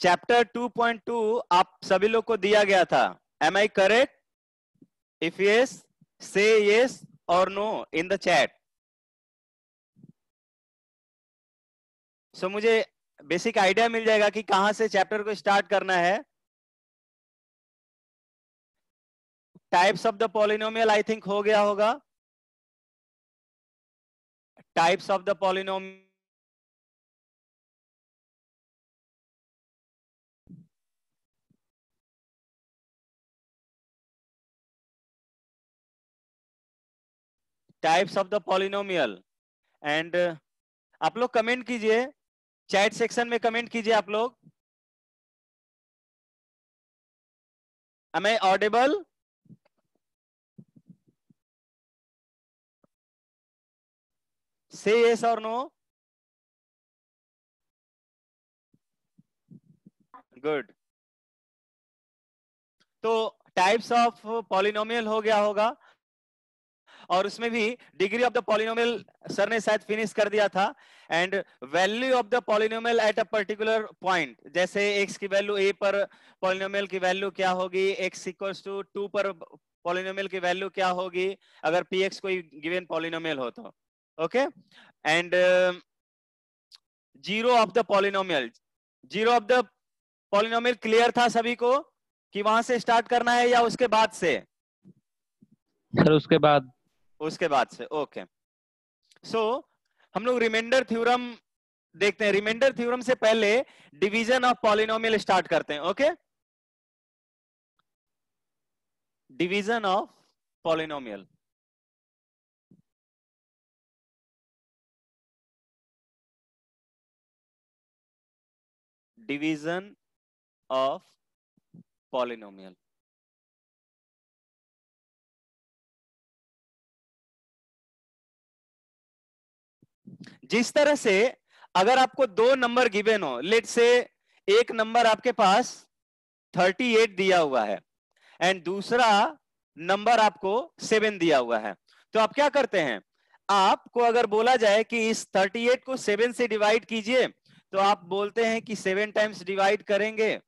Chapter 2.2 आप सभी लोग को दिया गया था. Am I correct? If yes, say yes और no in the chat. So मुझे बेसिक आइडिया मिल जाएगा कि कहां से चैप्टर को स्टार्ट करना है. Types of the polynomial I think हो गया होगा. Types of the polynomial, types of the polynomial. And आप लोग कमेंट कीजिए, चैट सेक्शन में कमेंट कीजिए आप लोग. Am I audible? Say yes or no. Good. तो टाइप्स ऑफ पॉलिनोमियल हो गया होगा, और उसमें भी degree of the polynomial sir ने शायद फिनिश कर दिया था. And value of the polynomial at a particular point, जैसे x की वैल्यू a पर पॉलिनोमियल की वैल्यू क्या होगी, x इक्वल्स टू 2 पर पॉलिनोमियल की वैल्यू क्या होगी अगर px कोई गिवन पॉलिनोमियल हो तो. Okay. And zero of the polynomial, zero of the polynomial clear था सभी को कि वहां से स्टार्ट करना है या उसके बाद से? सर उसके बाद. उसके बाद से. ओके. सो हम लोग रिमाइंडर थ्योरम देखते हैं. रिमाइंडर थ्योरम से पहले डिवीजन ऑफ पॉलिनोमियल स्टार्ट करते हैं. Okay. Division of polynomial. Division of polynomial. जिस तरह से अगर आपको दो नंबर गिवन हो, लेट से एक नंबर आपके पास 38 दिया हुआ है एंड दूसरा नंबर आपको 7 दिया हुआ है, तो आप क्या करते हैं? आपको अगर बोला जाए कि इस 38 को 7 से डिवाइड कीजिए, तो आप बोलते हैं कि 7 टाइम्स डिवाइड करेंगे,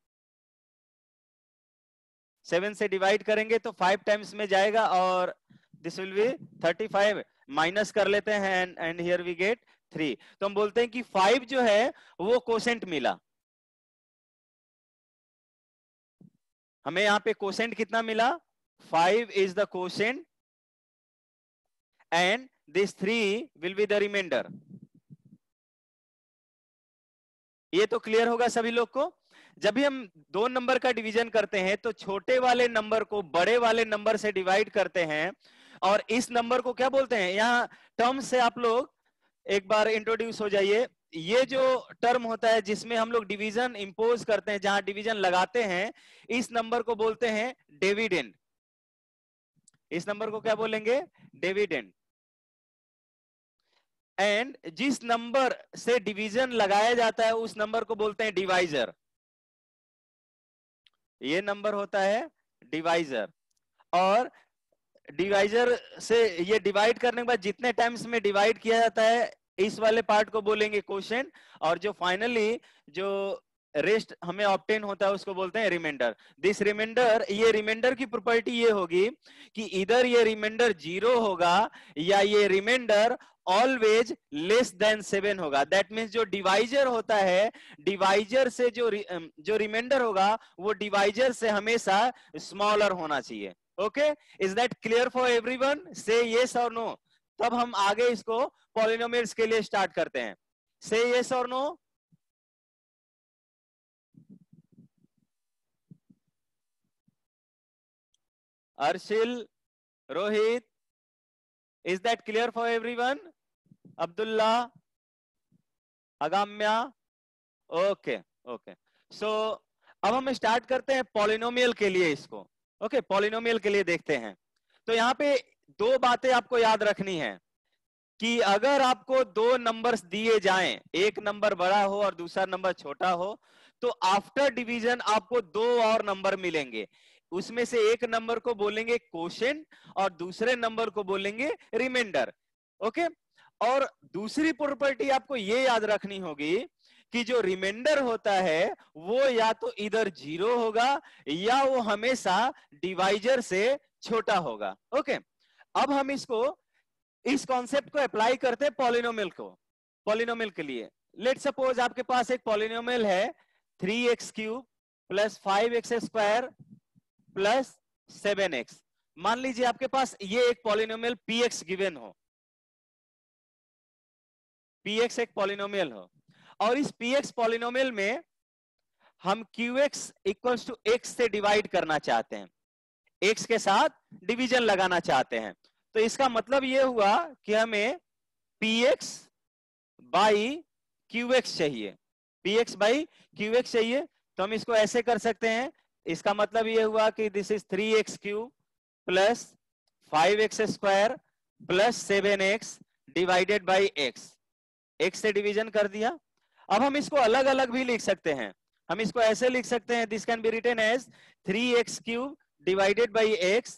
7 से डिवाइड करेंगे तो 5 टाइम्स में जाएगा और दिस विल बी 35. माइनस कर लेते हैं एंड हियर वी गेट 3. तो हम बोलते हैं कि 5 जो है वो कोसेंट मिला हमें. यहां पे कोसेंट कितना मिला? 5 is the quotient and this 3 will be the remainder. ये तो क्लियर होगा सभी लोग को. जब भी हम दो नंबर का डिवीजन करते हैं तो छोटे वाले नंबर को बड़े वाले नंबर से डिवाइड करते हैं, और इस नंबर को क्या बोलते हैं? यहाँ टर्म से आप लोग एक बार इंट्रोड्यूस हो जाइए. ये जो टर्म होता है जिसमें हम लोग डिवीजन इंपोज करते हैं, जहां डिवीजन लगाते हैं, इस नंबर को बोलते हैं डिविडेंड. इस नंबर को क्या बोलेंगे? डिविडेंड. एंड जिस नंबर से डिवीजन लगाया जाता है उस नंबर को बोलते हैं डिवाइजर. ये नंबर होता है डिवाइजर. और डिवाइजर से ये डिवाइड करने के बाद जितने टाइम्स में डिवाइड किया जाता है इस वाले पार्ट को बोलेंगे कोशेंट, और जो फाइनली जो रेस्ट हमें ऑब्टेन होता है उसको बोलते हैं रिमाइंडर. दिस रिमाइंडर, ये रिमाइंडर की प्रॉपर्टी ये होगी कि इधर ये रिमाइंडर 0 होगा या ये रिमाइंडर ऑलवेज लेस देन 7 होगा. दैट मीन्स जो डिवाइजर होता है, डिवाइजर से जो रिमाइंडर होगा वो डिवाइजर से हमेशा स्मॉलर होना चाहिए. Okay. Is that clear for everyone? Say yes और नो. तब हम आगे इसको पॉलिनोमियल्स के लिए स्टार्ट करते हैं. से यस और no. Arshil, Rohit, is that clear for everyone? Abdullah, Agamya. Okay. Okay. So अब हम स्टार्ट करते हैं पॉलिनोमियल के लिए इसको. ओके. पॉलिनोमियल के लिए देखते हैं. तो यहाँ पे दो बातें आपको याद रखनी है कि अगर आपको दो नंबर्स दिए जाएं, एक नंबर बड़ा हो और दूसरा नंबर छोटा हो, तो आफ्टर डिवीजन आपको दो और नंबर मिलेंगे. उसमें से एक नंबर को बोलेंगे कोशेंट और दूसरे नंबर को बोलेंगे रिमाइंडर. ओके. और दूसरी प्रॉपर्टी आपको ये याद रखनी होगी कि जो रिमाइंडर होता है वो या तो इधर 0 होगा या वो हमेशा डिवाइजर से छोटा होगा। ओके, अब हम इस कॉन्सेप्ट को अप्लाई करते हैं पॉलिनोमियल के लिए। लेट सपोज आपके पास एक पॉलिनोमियल है 3x³ plus 5x² plus 7x। मान लीजिए आपके पास ये एक पॉलिनोमियल px गिवन हो, px एक पॉलिनोमियल हो, और इस px पॉलिनोमियल में हम qx इक्वल्स टू x से डिवाइड करना चाहते हैं, x के साथ डिवीजन लगाना चाहते हैं। तो इसका मतलब ये हुआ कि हमें px बाई qx चाहिए, px बाई qx चाहिए। तो हम इसको ऐसे कर सकते हैं, इसका मतलब ये हुआ कि this is 3x³ plus 5x² plus 7x divided by x से डिवीजन कर दिया। अब हम इसको अलग अलग भी लिख सकते हैं, हम इसको ऐसे लिख सकते हैं, this can be written as 3x³ divided by x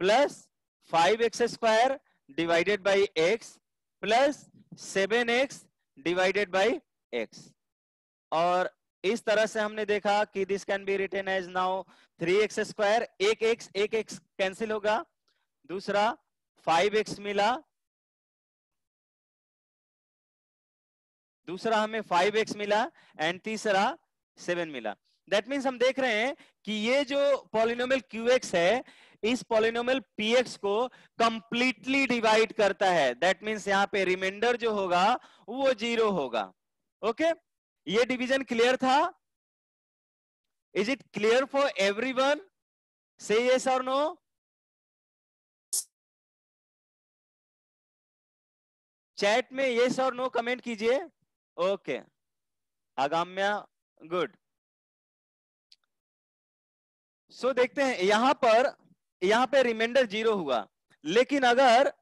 plus 5x² divided by x plus 7x divided by x। और इस तरह से हमने देखा कि this can be written as now 3x², एक x कैंसिल होगा, दूसरा 5x मिला, दूसरा हमें 5x मिला एंड तीसरा 7 मिला। दैट मीन्स हम देख रहे हैं कि ये जो पॉलिनोमियल qx है इस पॉलिनोमियल px को कंप्लीटली डिवाइड करता है। दैट मीन्स यहाँ पे रिमाइंडर जो होगा वो 0 होगा। ओके, ये डिवीजन क्लियर था? Is it clear for everyone? Say yes और नो? चैट में यस और नो कमेंट कीजिए। Okay, Agamya good. सो देखते हैं यहां पे रिमाइंडर 0 हुआ, लेकिन अगर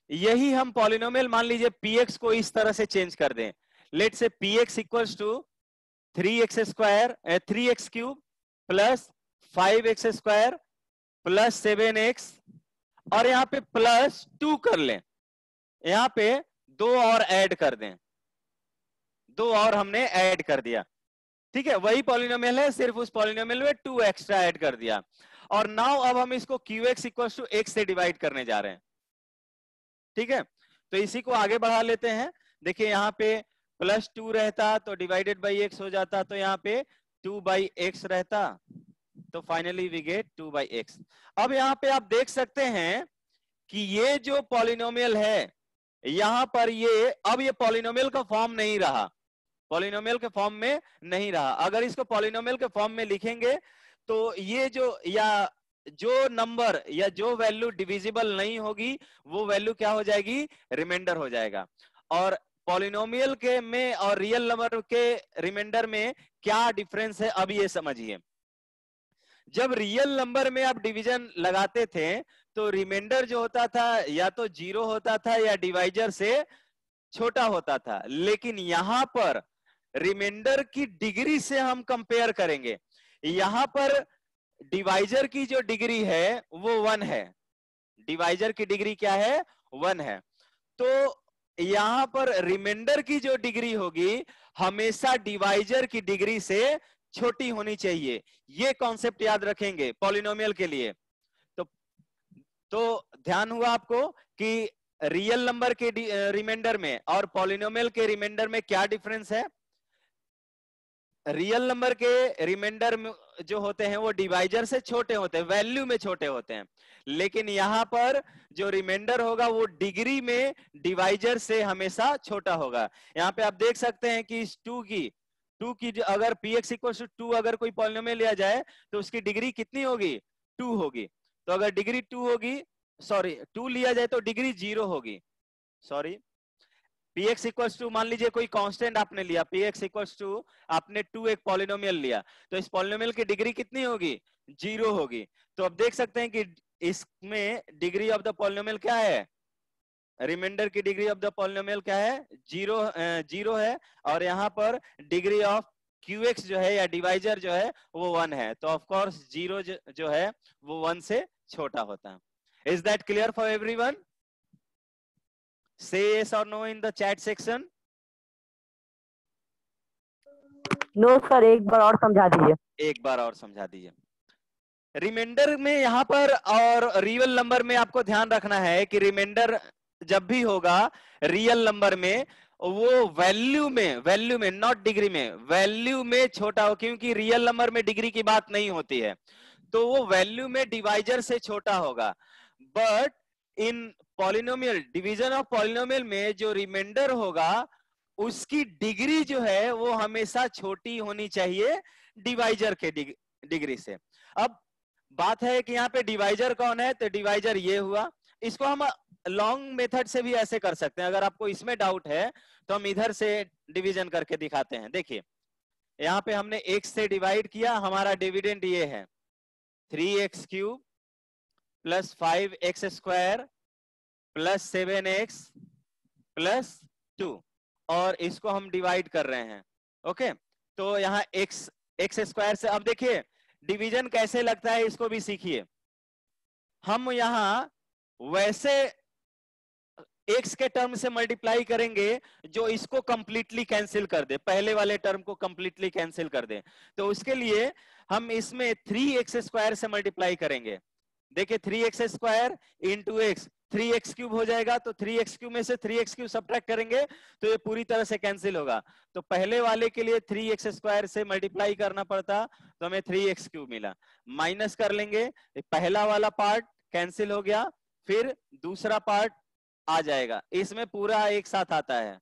यही हम पॉलिनोमियल मान लीजिए px को इस तरह से चेंज कर दें, let say px equals to 3x³ plus 5x² plus 7x और यहां पे प्लस 2 कर लें, यहां पे 2 और ऐड कर दें, 2 और हमने ऐड कर दिया। ठीक है, वही पॉलिनोमियल है, सिर्फ उस पॉलिनोमियल में 2 एक्स्ट्रा ऐड कर दिया। और नाउ अब हम इसको qx इक्वल्स टू x से डिवाइड करने जा रहे हैं। ठीक है, तो इसी को आगे बढ़ा लेते हैं। देखिए यहाँ पे प्लस 2 रहता तो डिवाइडेड बाई x हो जाता, तो यहाँ पे 2/x रहता, तो फाइनली वी गेट 2/x। अब यहाँ पे आप देख सकते हैं कि ये जो पॉलिनोमियल है यहां पर अब ये पॉलिनोमियल का फॉर्म नहीं रहा, पॉलिनोमियल के फॉर्म में नहीं रहा। अगर इसको पॉलिनोमियल के फॉर्म में लिखेंगे तो ये जो नंबर या जो वैल्यू डिविजिबल नहीं होगी वो वैल्यू क्या हो जाएगी? रिमाइंडर हो जाएगा। और पॉलिनोमियल के में और रियल नंबर के रिमाइंडर में क्या डिफरेंस है अब ये समझिए। जब रियल नंबर में आप डिवीजन लगाते थे तो रिमाइंडर जो होता था या तो 0 होता था या डिवाइजर से छोटा होता था, लेकिन यहां पर रिमाइंडर की डिग्री से हम कंपेयर करेंगे। यहां पर डिवाइजर की जो डिग्री है वो 1 है, डिवाइजर की डिग्री क्या है? 1 है। तो यहां पर रिमाइंडर की जो डिग्री होगी हमेशा डिवाइजर की डिग्री से छोटी होनी चाहिए। ये कॉन्सेप्ट याद रखेंगे पॉलिनोमियल के लिए। तो ध्यान हुआ आपको कि रियल नंबर के रिमाइंडर में और पॉलिनोमियल के रिमाइंडर में क्या डिफरेंस है? रियल नंबर के रिमाइंडर जो होते हैं वो डिवाइजर से छोटे होते हैं, वैल्यू में छोटे होते हैं, लेकिन यहां पर जो रिमाइंडर होगा वो डिग्री में डिवाइजर से हमेशा छोटा होगा। यहाँ पे आप देख सकते हैं कि इस 2 की अगर px इक्वल टू 2 अगर कोई पॉलिनोमियल लिया जाए तो उसकी डिग्री कितनी होगी? 2 होगी। तो अगर डिग्री 2 होगी, सॉरी 2 लिया जाए तो डिग्री 0 होगी। सॉरी, px इक्वल्स टू मान लीजिए कोई कांस्टेंट आपने लिया, px इक्वल्स टू आपने 2 एक पॉलिनोमियल लिया, तो इस पॉलिनोमियल की डिग्री कितनी होगी? 0 होगी। तो अब देख सकते हैं कि इसमें डिग्री ऑफ द पॉलिनोमियल क्या है? रिमाइंडर की डिग्री ऑफ द पॉलिनोमियल क्या है? 0 है। और यहाँ पर डिग्री ऑफ qx जो है या डिवाइजर जो है वो 1 है, तो ऑफ कोर्स 0 जो है वो 1 से छोटा होता है। Is that clear for everyone? Say yes or no in the chat section. No sir, एक बार और समझा दीजिए। एक बार और समझा दीजिए। रिमाइंडर में यहाँ पर और रियल नंबर में आपको ध्यान रखना है कि रिमाइंडर जब भी होगा रियल नंबर में, वो वैल्यू में नॉट डिग्री में, वैल्यू में छोटा हो, क्योंकि रियल नंबर में डिग्री की बात नहीं होती है, तो वो वैल्यू में डिवाइजर से छोटा होगा। But in polynomial, division of polynomial में जो रिमाइंडर होगा उसकी डिग्री जो है वो हमेशा छोटी होनी चाहिए डिवाइजर के डिग्री से। अब बात है कि यहाँ पे डिवाइजर कौन है, तो डिवाइजर ये हुआ। इसको हम लॉन्ग मेथड से भी ऐसे कर सकते हैं। अगर आपको इसमें डाउट है तो हम इधर से डिवीजन करके दिखाते हैं। देखिए यहाँ पे हमने x से डिवाइड किया, हमारा डिविडेंड ये है 3x³ plus 5x² plus 7x plus 2, और इसको हम डिवाइड कर रहे हैं। ओके, तो यहाँ x² से, अब देखिए डिवीजन कैसे लगता है इसको भी सीखिए। हम यहां वैसे x के टर्म से मल्टीप्लाई करेंगे जो इसको कंप्लीटली कैंसिल कर दे, पहले वाले टर्म को कंप्लीटली कैंसिल कर दे। तो उसके लिए हम इसमें 3x² से मल्टीप्लाई करेंगे। देखिए 3x² इंटू x, 3x³ हो जाएगा, तो 3x³ में से 3x³ सब्ट्रैक्ट करेंगे तो ये पूरी तरह से कैंसिल होगा। तो पहले वाले के लिए 3x² से मल्टीप्लाई करना पड़ता, तो हमें 3x³ मिला। माइनस कर लेंगे, पहला वाला पार्ट कैंसिल हो गया, फिर दूसरा पार्ट आ जाएगा, इसमें पूरा एक साथ आता है।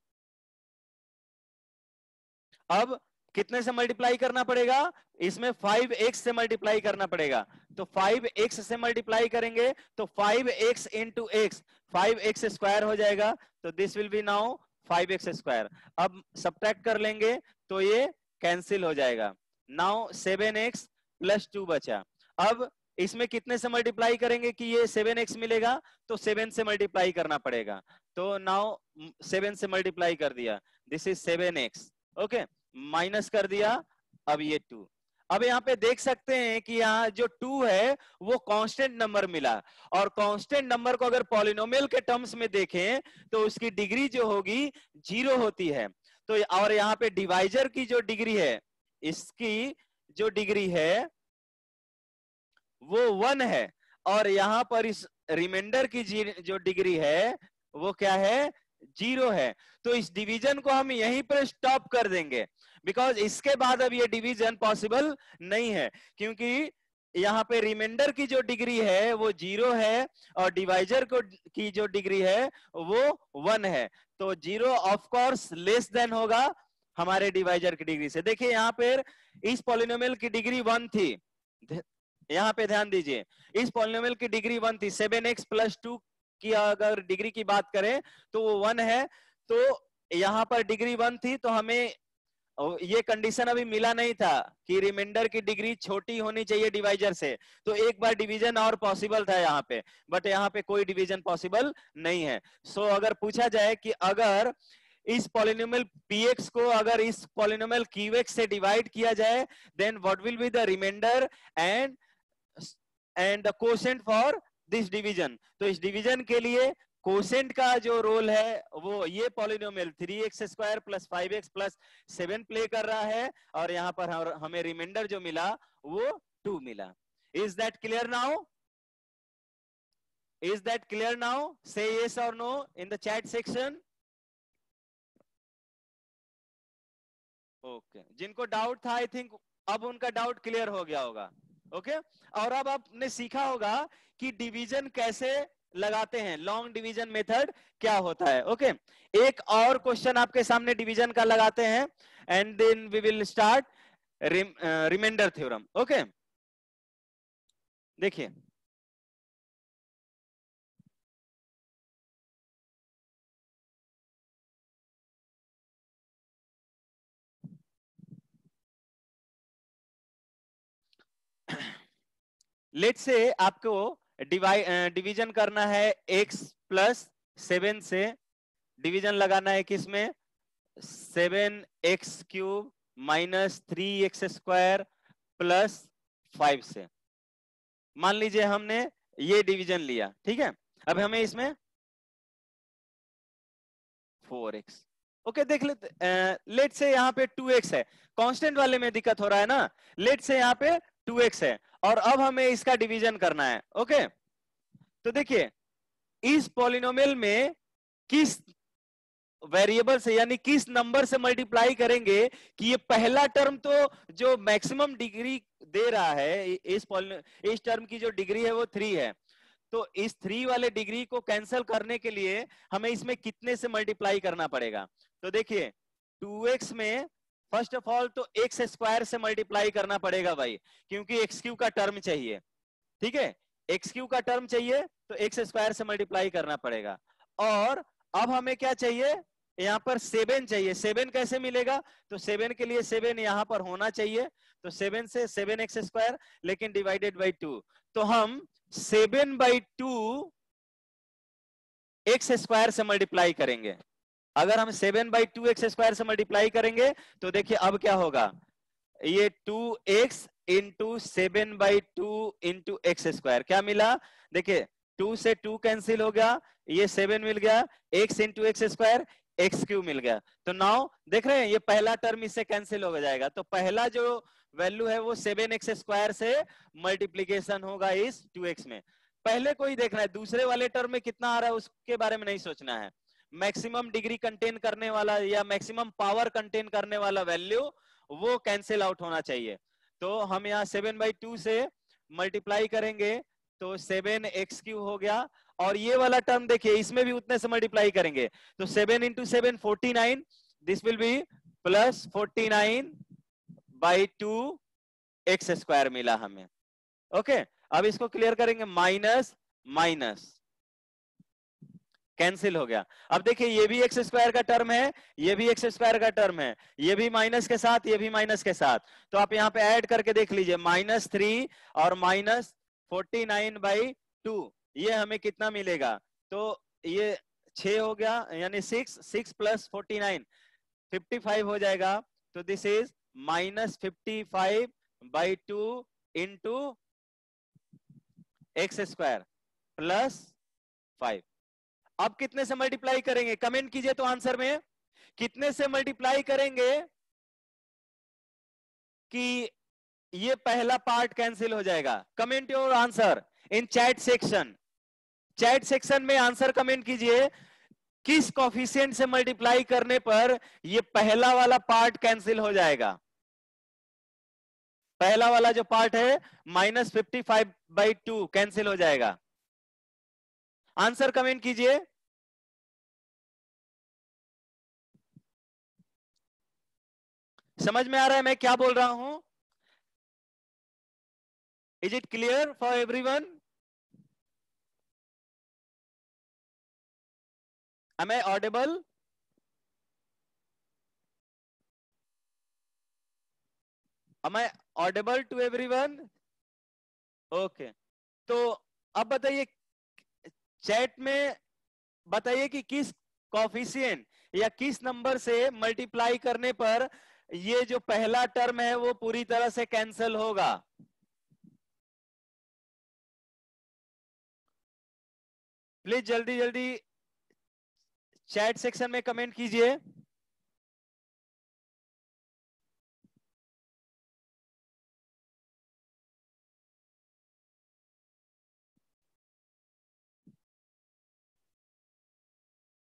अब कितने से मल्टीप्लाई करना पड़ेगा, इसमें 5x से मल्टीप्लाई करना पड़ेगा। तो 5x से मल्टीप्लाई करेंगे तो 5x इंटू x, 5x² हो जाएगा, तो this will B now 5x²। अब सब्ट्रैक्ट कर लेंगे तो ये कैंसिल हो जाएगा। नाउ 7x प्लस 2 बचा। अब इसमें कितने से मल्टीप्लाई करेंगे कि ये 7x मिलेगा, तो 7 से मल्टीप्लाई करना पड़ेगा। तो नाउ 7 से मल्टीप्लाई कर दिया, this is 7x। Okay, minus कर दिया, अब ये 2। अब यहाँ पे देख सकते हैं कि यहाँ जो 2 है वो कांस्टेंट नंबर मिला, और कांस्टेंट नंबर को अगर पॉलिनोमियल के टर्म्स में देखें तो उसकी डिग्री जो होगी 0 होती है। तो और यहाँ पे डिवाइजर की जो डिग्री है, इसकी जो डिग्री है वो 1 है, और यहाँ पर इस रिमाइंडर की जो डिग्री है वो क्या है, 0 है। तो इस डिवीजन को हम यहीं पर स्टॉप कर देंगे, बिकॉज इसके बाद अब ये डिवीजन पॉसिबल नहीं है, क्योंकि यहाँ पे रिमाइंडर की जो डिग्री है वो 0 है और डिवाइजर को की जो डिग्री है वो 1 है। तो 0 ऑफ कोर्स लेस देन होगा हमारे डिवाइजर की डिग्री से। देखिए यहाँ पर इस पॉलिनोमियल की डिग्री 1 थी, यहाँ पे ध्यान दीजिए, इस पॉलिनोमियल की डिग्री 1 थी। 7x प्लस 2 की अगर डिग्री की बात करें तो वो 1 है। तो यहाँ पर डिग्री 1 थी, तो हमें ये कंडीशन अभी मिला नहीं था कि रिमाइंडर की डिग्री छोटी होनी चाहिए डिवाइजर से, तो एक बार डिवीजन और पॉसिबल था यहाँ पे, बट यहाँ पे कोई डिवीजन पॉसिबल नहीं है। सो अगर पूछा जाए कि अगर इस पॉलिनोमियल px को अगर इस पॉलिनोमियल qx से डिवाइड किया जाए, then what will be the remainder and the quotient for this division. तो इस डिवीजन के लिए कोसेंट का जो रोल है वो ये polynomial 3x² plus 5x plus 7 play कर रहा है, और यहाँ पर हमें रिमाइंडर जो मिला वो 2 मिला। Is that clear now? Is that clear now? से yes or no in the chat section. Okay, जिनको डाउट था आई थिंक अब उनका डाउट क्लियर हो गया होगा। ओके, और अब आपने सीखा होगा कि डिवीजन कैसे लगाते हैं, लॉन्ग डिवीजन मेथड क्या होता है। ओके, एक और क्वेश्चन आपके सामने डिवीजन का लगाते हैं and then we will start remainder theorem. Okay, देखिए लेट से आपको डिवीजन करना है x प्लस 7 से, डिवीजन लगाना है किसमें, 7x³ माइनस 3x² प्लस 5 से। मान लीजिए हमने ये डिवीजन लिया, ठीक है। अब हमें इसमें 4x, ओके देख लेते, लेट से यहाँ पे 2x है, कांस्टेंट वाले में दिक्कत हो रहा है ना, लेट से यहाँ पे 2x है और अब हमें इसका डिवीजन करना है। ओके तो देखिए इस पॉलिनोमियल में किस वेरिएबल से यानी किस नंबर से मल्टीप्लाई करेंगे कि ये पहला टर्म तो जो मैक्सिमम डिग्री दे रहा है, इस टर्म की जो डिग्री है वो 3 है, तो इस 3 वाले डिग्री को कैंसिल करने के लिए हमें इसमें कितने से मल्टीप्लाई करना पड़ेगा। तो देखिए 2x में फर्स्ट ऑफ ऑल तो x स्क्वायर से मल्टीप्लाई करना पड़ेगा भाई, क्योंकि एक्स क्यू का टर्म चाहिए। ठीक है, एक्स क्यू का टर्म चाहिए तो x स्क्वायर से मल्टीप्लाई करना पड़ेगा। और अब हमें क्या चाहिए, यहाँ पर 7 चाहिए। 7 कैसे मिलेगा, तो 7 के लिए 7 यहाँ पर होना चाहिए, तो 7 से 7x स्क्वायर लेकिन डिवाइडेड बाई 2, तो हम 7/2 x स्क्वायर से मल्टीप्लाई करेंगे। अगर हम 7/2 x स्क्वायर से मल्टीप्लाई करेंगे तो देखिए अब क्या होगा, ये 2x into 7/2 into x square, क्या मिला, देखिए 2 से 2 कैंसिल हो गया, ये 7 मिल गया, x into x square x Q मिल गया। तो नाउ देख रहे हैं ये पहला टर्म इससे कैंसिल हो जाएगा, तो पहला जो वैल्यू है वो 7x स्क्वायर से मल्टीप्लीकेशन होगा इस 2x में। पहले को ही देखना है, दूसरे वाले टर्म में कितना आ रहा है उसके बारे में नहीं सोचना है। मैक्सिमम डिग्री कंटेन करने वाला या मैक्सिमम पावर कंटेन करने वाला वैल्यू वो कैंसिल आउट होना चाहिए। तो हम यहाँ 7/2 से मल्टीप्लाई करेंगे तो 7x क्यू हो गया, और ये वाला टर्म देखिए इसमें भी उतने से मल्टीप्लाई करेंगे तो 7 into 7 49, this will B plus 49/2 x square मिला हमें। ओके अब इसको क्लियर करेंगे, माइनस माइनस कैंसिल हो गया। अब देखिए ये भी एक्स स्क्वायर का टर्म है, ये भी एक्स स्क्वायर का टर्म है, ये भी माइनस के साथ, ये भी माइनस के साथ, तो आप यहाँ पे ऐड करके देख लीजिए, -3 और -49/2 ये हमें कितना मिलेगा, तो ये 6 हो गया, यानी 6 प्लस 49 55 हो जाएगा, तो this is -55/2 into x square plus 5। अब कितने से मल्टीप्लाई करेंगे, कमेंट कीजिए तो आंसर में कितने से मल्टीप्लाई करेंगे कि ये पहला पार्ट कैंसिल हो जाएगा। Comment your answer in chat section, chat section में आंसर कमेंट कीजिए, किस कॉफिशिएंट से मल्टीप्लाई करने पर ये पहला वाला पार्ट कैंसिल हो जाएगा। पहला वाला जो पार्ट है -55/2 कैंसिल हो जाएगा। आंसर कमेंट कीजिए। समझ में आ रहा है मैं क्या बोल रहा हूं? Is it clear for everyone? Am I audible? Am I audible to everyone? Okay. तो अब बताइए चैट में, बताइए कि किस कॉफिशिएंट या किस नंबर से मल्टीप्लाई करने पर ये जो पहला टर्म है वो पूरी तरह से कैंसिल होगा। प्लीज जल्दी जल्दी चैट सेक्शन में कमेंट कीजिए।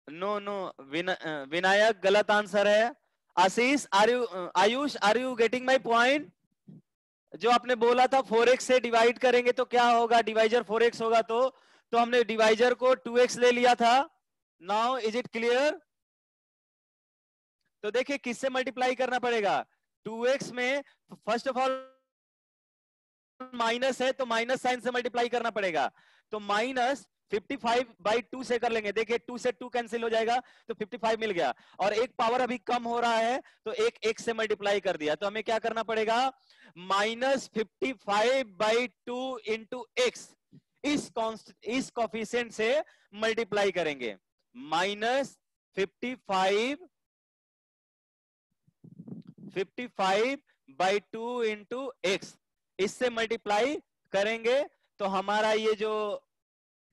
नो नो, विनायक गलत आंसर है। Ashish Ayush are you getting my point? जो आपने बोला था 4x से डिवाइड करेंगे तो क्या होगा, डिवाइजर 4x होगा, तो हमने डिवाइजर को 2x ले लिया था। Now is it clear? तो देखिए किससे मल्टीप्लाई करना पड़ेगा, 2x में फर्स्ट ऑफ ऑल माइनस है तो माइनस साइन से मल्टीप्लाई करना पड़ेगा, तो -55/2 से कर लेंगे। देखिए 2 से 2 कैंसिल हो जाएगा तो 55 मिल गया, और एक पावर अभी कम हो रहा है तो एक x से मल्टीप्लाई कर दिया, तो हमें क्या करना पड़ेगा, -55/2 इंटू एक्स, इस कॉफिशिएंट से मल्टीप्लाई करेंगे। -55/2 इंटू एक्स, इससे मल्टीप्लाई करेंगे तो हमारा ये जो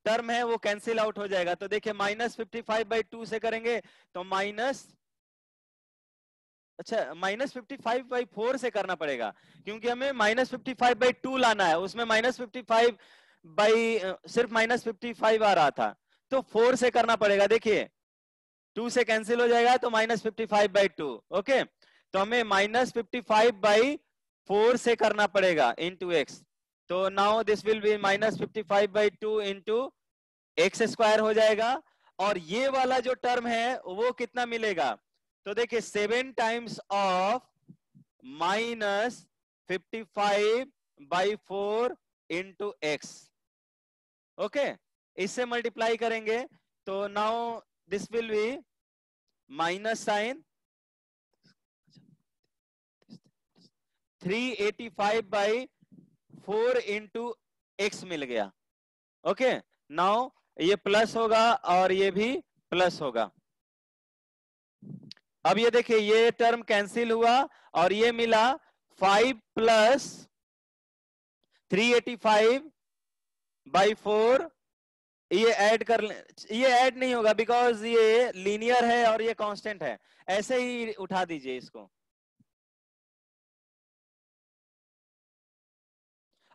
टर्म है वो कैंसिल आउट हो जाएगा। तो देखिए -55/2 से करेंगे तो अच्छा -55/4 से करना पड़ेगा, क्योंकि हमें -55/2 लाना है, उसमें -55 बाई सिर्फ -55 आ रहा था, तो 4 से करना पड़ेगा। देखिए 2 से कैंसिल हो जाएगा तो -55/2। ओके, तो हमें -55/4 से करना पड़ेगा इंटू एक्स। तो now this will B -55/2 into x square हो जाएगा। और ये वाला जो टर्म है वो कितना मिलेगा, तो देखिए 7 times of -55/4 into x. Okay, इससे मल्टीप्लाई करेंगे तो now this will be minus sign 385/4 into x मिल गया। ओके, नाउ ये प्लस होगा और ये भी प्लस होगा। अब ये देखिए ये टर्म कैंसिल हुआ और ये मिला 5 प्लस 385/4। ये ऐड कर ले, ये ऐड नहीं होगा बिकॉज ये लीनियर है और ये कांस्टेंट है, ऐसे ही उठा दीजिए इसको।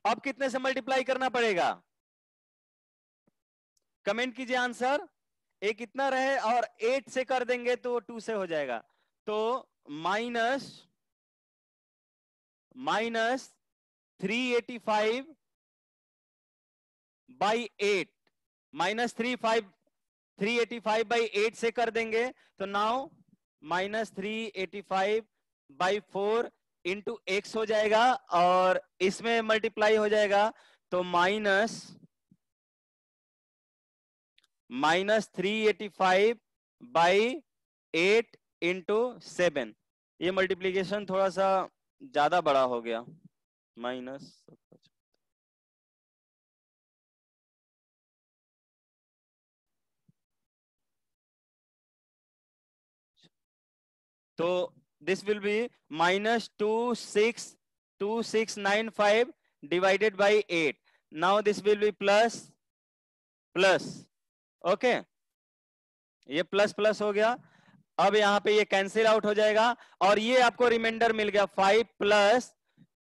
अब कितने से मल्टीप्लाई करना पड़ेगा, कमेंट कीजिए आंसर। एक इतना रहे और 8 से कर देंगे तो 2 से हो जाएगा। तो माइनस 385/8 -385/8 से कर देंगे तो नाउ -385/4 इंटू एक्स हो जाएगा और इसमें मल्टीप्लाई हो जाएगा तो -385/8 इंटू 7। ये मल्टीप्लीकेशन थोड़ा सा ज्यादा बड़ा हो गया, माइनस। तो this will B -262695 divided by 8। Now this will B plus plus. Okay, ये प्लस प्लस हो गया। अब यहां पे ये कैंसिल आउट हो जाएगा और ये आपको रिमाइंडर मिल गया 5 प्लस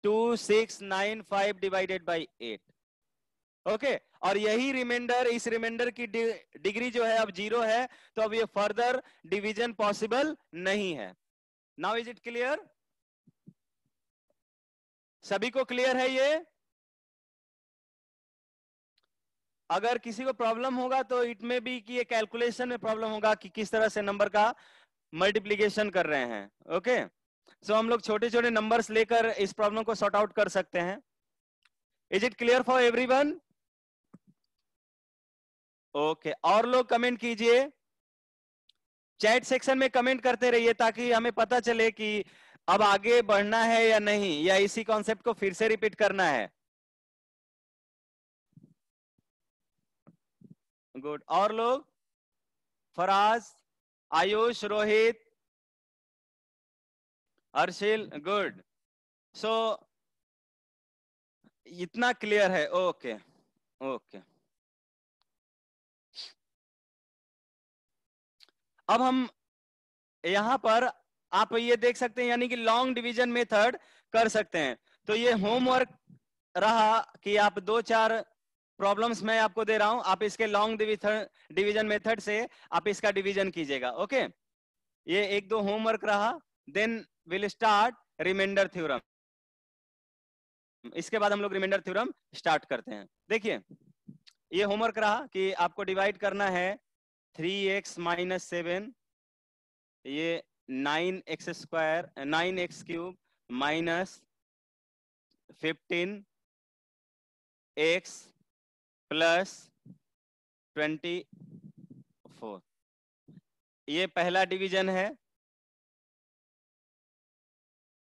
2695 डिवाइडेड बाई 8। ओके, और यही रिमाइंडर, इस रिमाइंडर की डिग्री जो है अब 0 है, तो अब ये फर्दर डिवीजन पॉसिबल नहीं है। नाउ इज इट क्लियर, सभी को क्लियर है ये? अगर किसी को प्रॉब्लम होगा तो इट में भी कि ये कैलकुलेशन में प्रॉब्लम होगा कि किस तरह से नंबर का मल्टीप्लीकेशन कर रहे हैं। ओके, सो हम लोग छोटे छोटे नंबर्स लेकर इस प्रॉब्लम को सॉर्ट आउट कर सकते हैं। Is it clear for everyone? Okay, और लोग कमेंट कीजिए, चैट सेक्शन में कमेंट करते रहिए ताकि हमें पता चले कि अब आगे बढ़ना है या नहीं, या इसी कॉन्सेप्ट को फिर से रिपीट करना है। गुड, और लोग? फराज, आयुष, रोहित, अर्शिल, गुड। सो इतना क्लियर है? Okay okay. अब हम यहां पर आप ये देख सकते हैं, यानी कि लॉन्ग डिवीजन मेथड कर सकते हैं। तो ये होमवर्क रहा कि आप 2-4 प्रॉब्लम्स मैं आपको दे रहा हूं, आप इसके लॉन्ग डिवीजन मेथड से आप इसका डिवीजन कीजिएगा। ओके, ये 1-2 होमवर्क रहा, then will start remainder theorem. इसके बाद हम लोग रिमाइंडर थ्योरम स्टार्ट करते हैं। देखिए ये होमवर्क रहा कि आपको डिवाइड करना है 3x - 7, ये 9x² माइनस 15x प्लस 24। ये पहला डिवीजन है।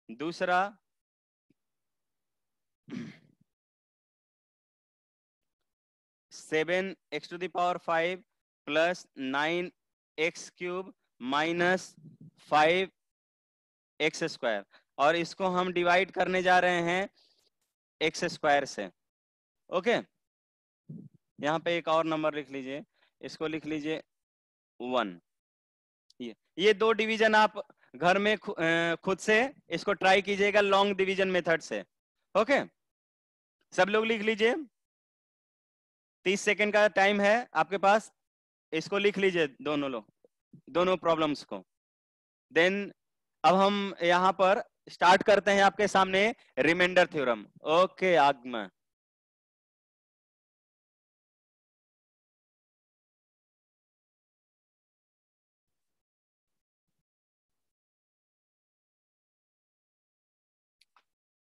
दूसरा 7x⁵ plus 9x³ minus 5x², और इसको हम डिवाइड करने जा रहे हैं x² से। ओके, यहाँ पे एक और नंबर लिख लीजिए, इसको लिख लीजिए 1। ये 2 डिवीजन आप घर में खुद से इसको ट्राई कीजिएगा लॉन्ग डिवीजन मेथड से। ओके, सब लोग लिख लीजिए, 30 सेकेंड का टाइम है आपके पास, इसको लिख लीजिए दोनों लोग, दोनों प्रॉब्लम्स को। देन अब हम यहां पर स्टार्ट करते हैं आपके सामने reminder theorem. Okay आगमा,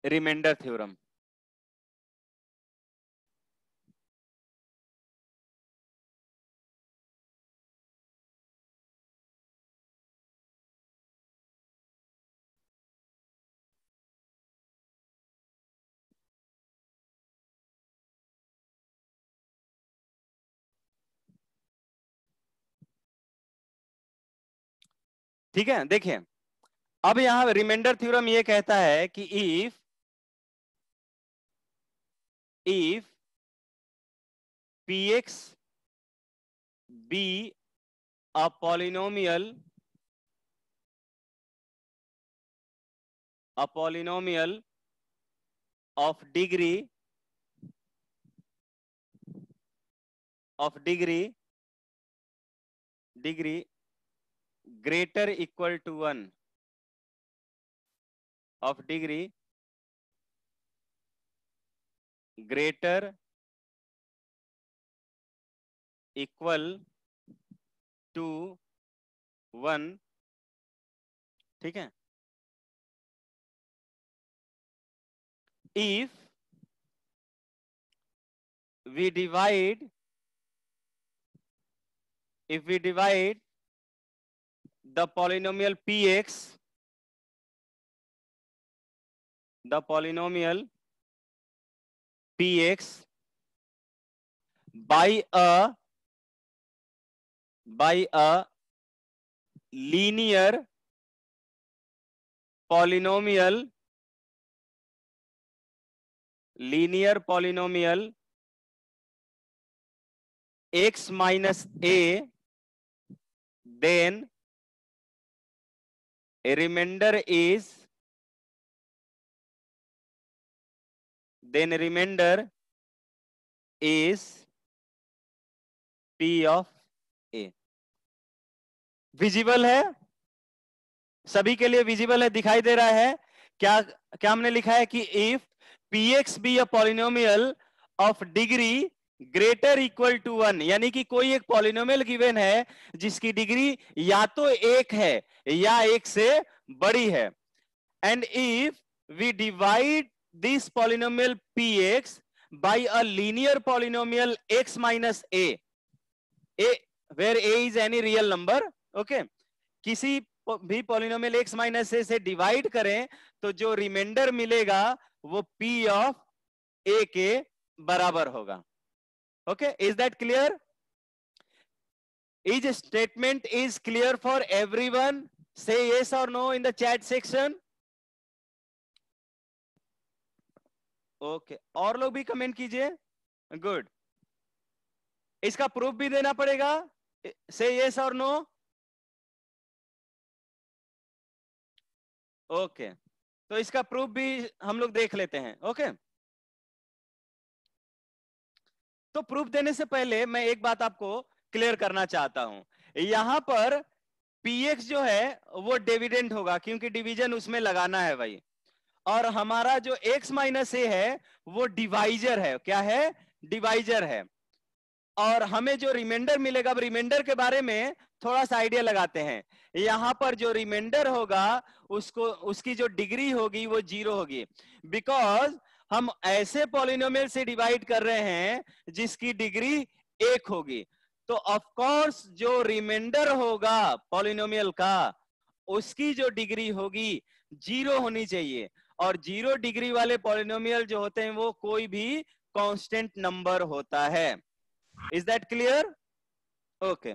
remainder theorem. ठीक है, देखिए अब यहां रिमाइंडर थ्योरम ये कहता है कि if px be a polynomial of degree greater equal to 1 of degree greater equal to 1, ठीक है, if we divide the polynomial px by a linear polynomial x minus a, then a remainder is p of a। Visible है, सभी के लिए visible है, दिखाई दे रहा है क्या? क्या हमने लिखा है कि if px be a polynomial of degree greater equal to 1, यानी कि कोई एक पॉलिनोमियल गिवन है जिसकी डिग्री या तो 1 है या 1 से बड़ी है, and if we divide this polynomial px by a linear polynomial x minus a, where a is any real number, okay, किसी भी पॉलिनोमियल x माइनस ए से डिवाइड करें तो जो रिमाइंडर मिलेगा वो p ऑफ a के बराबर होगा। Okay, is that clear? Is statement is clear for everyone? से yes और no in the chat section. Okay, और लोग भी कमेंट कीजिए। गुड, इसका प्रूफ भी देना पड़ेगा, से yes और नो। ओके, तो इसका प्रूफ भी हम लोग देख लेते हैं। ओके, तो प्रूफ देने से पहले मैं एक बात आपको क्लियर करना चाहता हूं। यहां पर px जो है वो डिविडेंड होगा क्योंकि डिवीजन उसमें लगाना है भाई, और हमारा जो x माइनस ए है वो डिवाइजर है। क्या है? डिवाइजर है। और हमें जो रिमाइंडर मिलेगा, अब रिमाइंडर के बारे में थोड़ा सा आइडिया लगाते हैं। यहां पर जो रिमाइंडर होगा उसको, उसकी जो डिग्री होगी वो 0 होगी, बिकॉज हम ऐसे पॉलिनोमियल से डिवाइड कर रहे हैं जिसकी डिग्री 1 होगी। तो ऑफ कोर्स जो रिमाइंडर होगा पॉलिनोमियल का उसकी जो डिग्री होगी 0 होनी चाहिए, और 0 डिग्री वाले पॉलिनोमियल जो होते हैं वो कोई भी कांस्टेंट नंबर होता है। Is that clear? ओके,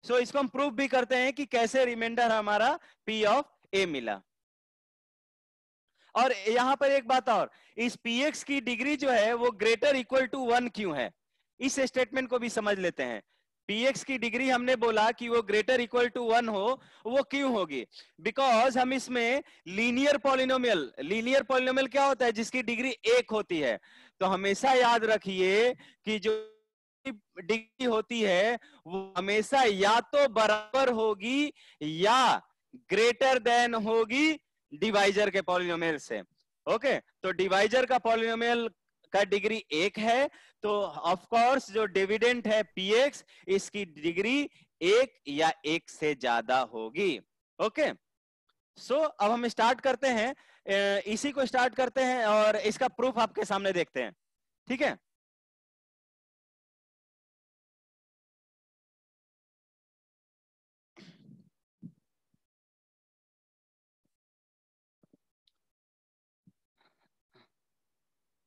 सो इसको हम प्रूव भी करते हैं कि कैसे रिमाइंडर हमारा p ऑफ a मिला। और यहां पर एक बात और, इस px की डिग्री जो है वो ग्रेटर इक्वल टू 1 क्यों है, इस स्टेटमेंट को भी समझ लेते हैं। px की डिग्री हमने बोला कि वो ग्रेटर इक्वल टू 1 हो, वो क्यों होगी? बिकॉज हम इसमें लीनियर पॉलिनोमियल क्या होता है? जिसकी डिग्री 1 होती है। तो हमेशा याद रखिए कि जो डिग्री होती है वो हमेशा या तो बराबर होगी या ग्रेटर देन होगी डिवाइजर के पॉलिनोमियल से। ओके, तो डिवाइजर का पॉलिनोमियल का डिग्री 1 है, तो ऑफ कोर्स जो डिविडेंड है px, इसकी डिग्री 1 या 1 से ज्यादा होगी। ओके, सो अब हम स्टार्ट करते हैं, इसी को स्टार्ट करते हैं और इसका प्रूफ आपके सामने देखते हैं। ठीक है,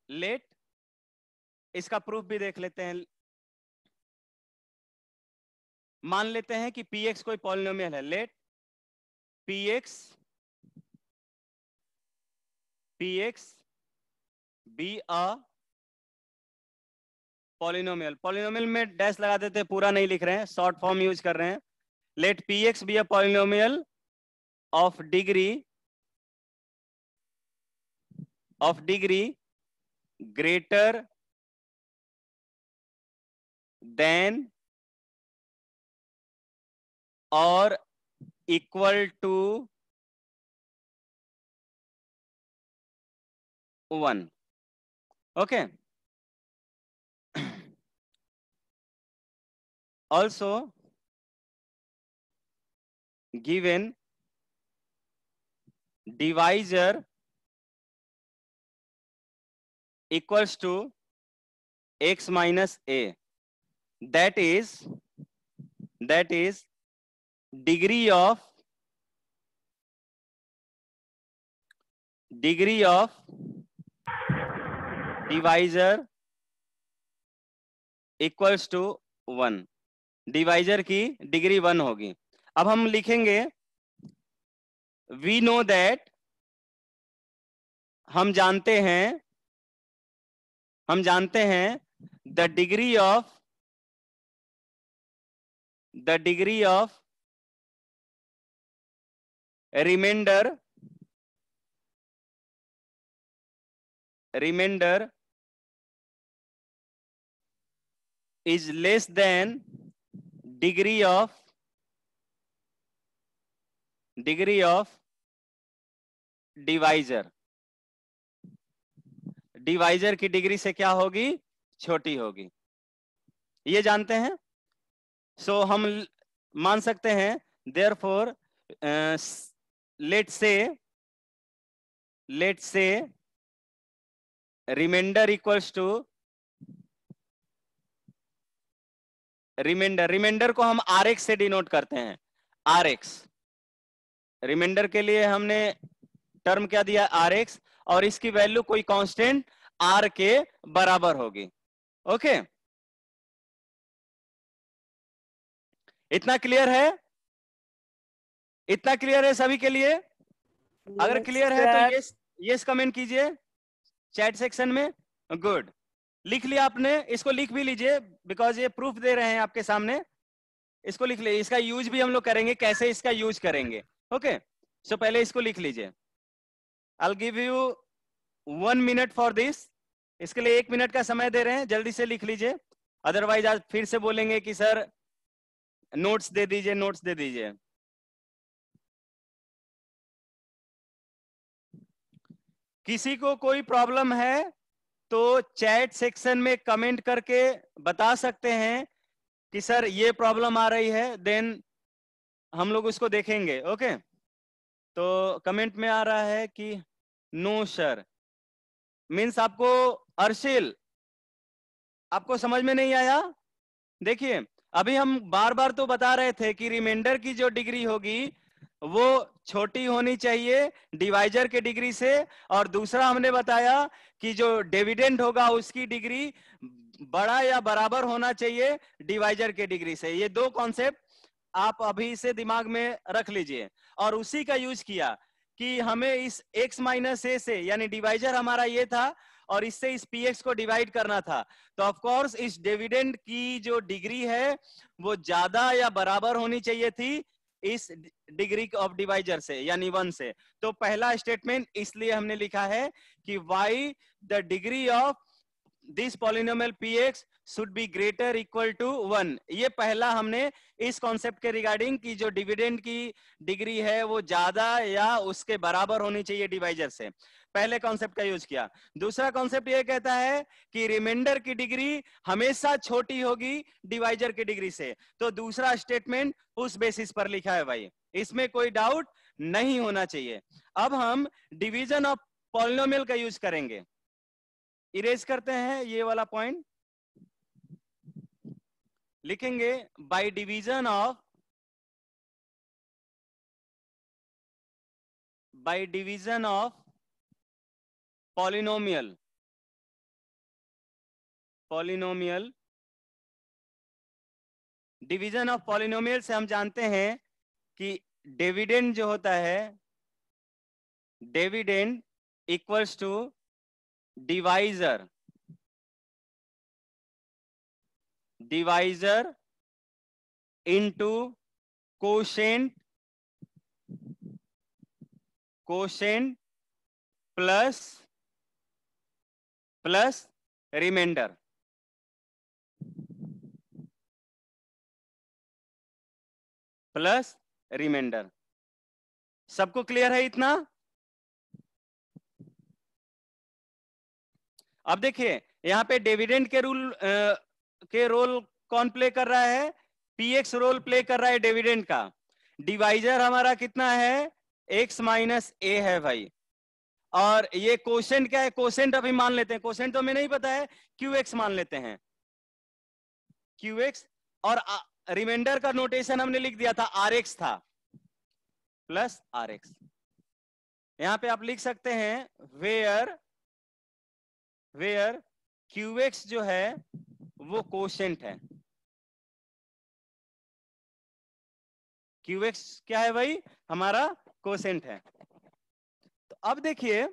लेट इसका प्रूफ भी देख लेते हैं। मान लेते हैं कि px कोई पॉलिनोमियल है। Let px be a polynomial में डैश लगा देते हैं, पूरा नहीं लिख रहे हैं, शॉर्ट फॉर्म यूज कर रहे हैं। Let px be a polynomial of degree greater than or equal to 1. Okay, also given divisor equals to x minus a, that is degree of divisor equals to 1। Divisor की डिग्री 1 होगी। अब हम लिखेंगे we know that, हम जानते हैं the degree of remainder is less than degree of divisor। Divisor की डिग्री से क्या होगी? छोटी होगी, ये जानते हैं। सो हम मान सकते हैं therefore let's say remainder equals to remainder को हम rx से डिनोट करते हैं। rx रिमाइंडर के लिए हमने टर्म क्या दिया? rx, और इसकी वैल्यू कोई कांस्टेंट r के बराबर होगी। ओके, इतना क्लियर है? सभी के लिए? अगर क्लियर है तो यस कमेंट कीजिए चैट सेक्शन में। गुड, लिख लिया आपने? इसको लिख भी लीजिए, बिकॉज ये प्रूफ दे रहे हैं आपके सामने। इसको लिख लीजिए, इसका यूज भी हम लोग करेंगे, कैसे इसका यूज करेंगे। ओके, सो पहले इसको लिख लीजिए। I'll give you 1 minute for this। इसके लिए 1 मिनट का समय दे रहे हैं, जल्दी से लिख लीजिए, अदरवाइज आज फिर से बोलेंगे कि सर नोट्स दे दीजिए। किसी को कोई प्रॉब्लम है तो चैट सेक्शन में कमेंट करके बता सकते हैं कि सर ये प्रॉब्लम आ रही है, देन हम लोग उसको देखेंगे। ओके, तो कमेंट में आ रहा है कि नो सर, मीन्स आपको अर्शिल आपको समझ में नहीं आया। देखिए, अभी हम बार बार तो बता रहे थे कि रिमाइंडर की जो डिग्री होगी वो छोटी होनी चाहिए डिवाइजर के डिग्री से, और दूसरा हमने बताया कि जो डिविडेंड होगा उसकी डिग्री बड़ा या बराबर होना चाहिए डिवाइजर के डिग्री से। ये दो कॉन्सेप्ट आप अभी से दिमाग में रख लीजिए, और उसी का यूज किया कि हमें इस x माइनस ए से, यानी डिवाइजर हमारा ये था और इससे इस px को डिवाइड करना था, तो ऑफ कोर्स इस डिविडेंड की जो डिग्री है वो ज्यादा या बराबर होनी चाहिए थी इस डिग्री ऑफ डिवाइजर से यानी 1 से। तो पहला स्टेटमेंट इसलिए हमने लिखा है कि y the degree of this polynomial px should be greater equal to 1। ये पहला हमने इस कॉन्सेप्ट के रिगार्डिंग की जो डिविडेंड की डिग्री है वो ज्यादा या उसके बराबर होनी चाहिए डिवाइजर से, पहले कॉन्सेप्ट का यूज किया। दूसरा कॉन्सेप्ट ये कहता है कि रिमाइंडर की डिग्री हमेशा छोटी होगी डिवाइजर की डिग्री से, तो दूसरा स्टेटमेंट उस बेसिस पर लिखा है भाई, इसमें कोई डाउट नहीं होना चाहिए। अब हम डिवीजन ऑफ पॉलिनोमियल का यूज करेंगे। इरेज करते हैं ये वाला पॉइंट, लिखेंगे by division of polynomial division of polynomial से हम जानते हैं कि डिविडेंड जो होता है, dividend equals to divisor into quotient plus remainder. सबको क्लियर है इतना? अब देखिए यहां पे डिविडेंड के रोल कौन प्ले कर रहा है? px रोल प्ले कर रहा है डिविडेंड का। डिवाइजर हमारा कितना है? x माइनस a है भाई। और ये कोशेंट क्या है? कोशेंट अभी मान लेते हैं, कोशेंट तो हमें नहीं पता है, qx मान लेते हैं qx। और रिमाइंडर का नोटेशन हमने लिख दिया था rx था, प्लस rx। यहां पे आप लिख सकते हैं वेयर qx जो है वो कोशेंट है। qx क्या है भाई? हमारा कोशेंट है। तो अब देखिए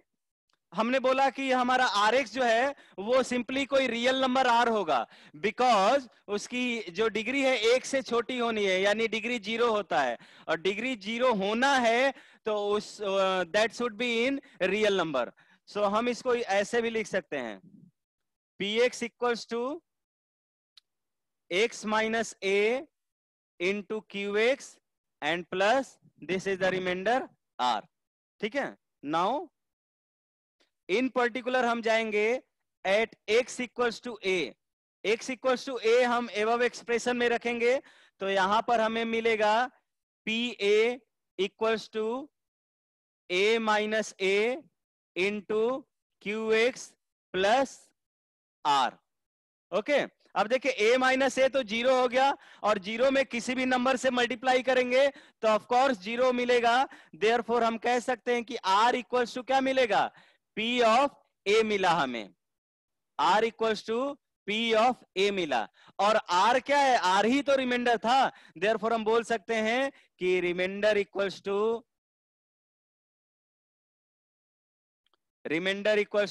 हमने बोला कि हमारा rx जो है वो सिंपली कोई रियल नंबर r होगा, बिकॉज उसकी जो डिग्री है 1 से छोटी होनी है, यानी डिग्री 0 होता है, और डिग्री 0 होना है तो उस that should be in real number. So हम इसको ऐसे भी लिख सकते हैं, px equals to x minus a into qx and plus this is the remainder r। ठीक है, नाउ इन पर्टिकुलर हम जाएंगे at x equals to a हम एबव एक्सप्रेशन में रखेंगे, तो यहां पर हमें मिलेगा pa equals to a minus a into qx plus r। Okay, अब देखिए a माइनस a तो 0 हो गया, और 0 में किसी भी नंबर से मल्टीप्लाई करेंगे तो ऑफ कोर्स 0 मिलेगा। देयरफॉर हम कह सकते हैं कि r इक्वल्स टू क्या मिलेगा? p ऑफ a मिला हमें, r equals to p of a मिला। और r क्या है? r ही तो रिमाइंडर था, देयरफॉर हम बोल सकते हैं कि remainder equals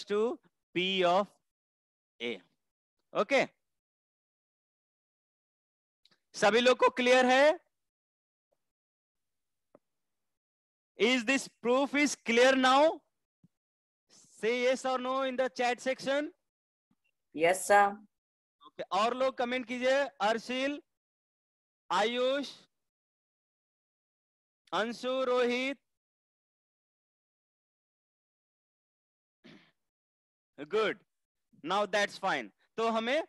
to p of a। Okay, सभी लोग को क्लियर है? Is this proof is clear now? Say yes और no in the chat section. Yes sir. Okay, और लोग कमेंट कीजिए, Arshil, Ayush, Anshu, Rohit. Good, now that's fine. तो हमें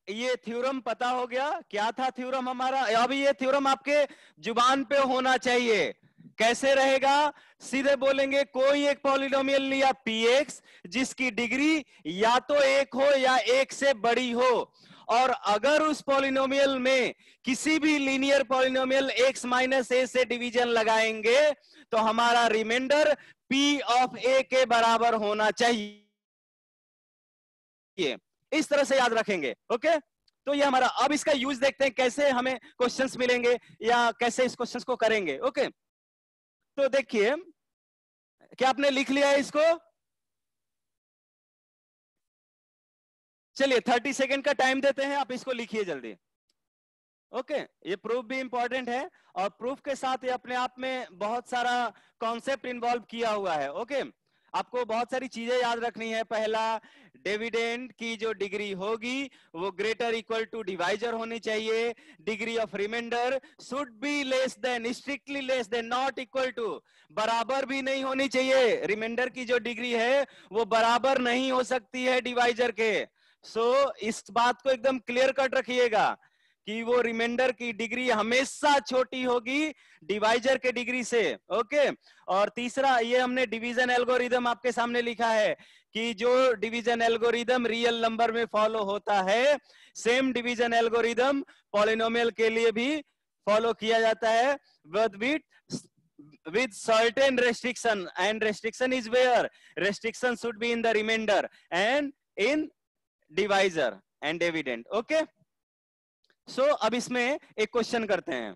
ये थ्योरम पता हो गया। क्या था थ्योरम हमारा? अभी ये थ्योरम आपके जुबान पे होना चाहिए। कैसे रहेगा? सीधे बोलेंगे कोई एक पॉलिनोमियल लिया px जिसकी डिग्री या तो 1 हो या 1 से बड़ी हो, और अगर उस पॉलिनोमियल में किसी भी linear polynomial x minus a से डिवीजन लगाएंगे तो हमारा रिमाइंडर p ऑफ a के बराबर होना चाहिए। इस तरह से याद रखेंगे। ओके, तो ये हमारा, अब इसका यूज देखते हैं कैसे हमें क्वेश्चंस मिलेंगे या कैसे इस क्वेश्चंस को करेंगे। ओके, तो देखिए क्या आपने लिख लिया है इसको? चलिए 30 सेकेंड का टाइम देते हैं, आप इसको लिखिए जल्दी। ओके ये प्रूफ भी इंपॉर्टेंट है और प्रूफ के साथ ये अपने आप में बहुत सारा कॉन्सेप्ट इन्वॉल्व किया हुआ है। ओके आपको बहुत सारी चीजें याद रखनी है। पहला, डिविडेंड की जो डिग्री होगी वो ग्रेटर इक्वल टू डिवाइजर होनी चाहिए। Degree of remainder should be less than, strictly less than, not equal to, बराबर भी नहीं होनी चाहिए। रिमाइंडर की जो डिग्री है वो बराबर नहीं हो सकती है डिवाइजर के। सो इस बात को एकदम क्लियर कट रखिएगा कि वो रिमाइंडर की डिग्री हमेशा छोटी होगी डिवाइजर के डिग्री से। ओके और तीसरा, ये हमने डिवीजन एल्गोरिदम आपके सामने लिखा है कि जो डिवीजन एल्गोरिदम रियल नंबर में फॉलो होता है, सेम डिवीजन एल्गोरिदम पॉलिनोमियल के लिए भी फॉलो किया जाता है, with certain restriction, and restriction is where restriction should be in the remainder and in divisor and dividend. Okay सो अब इसमें एक क्वेश्चन करते हैं।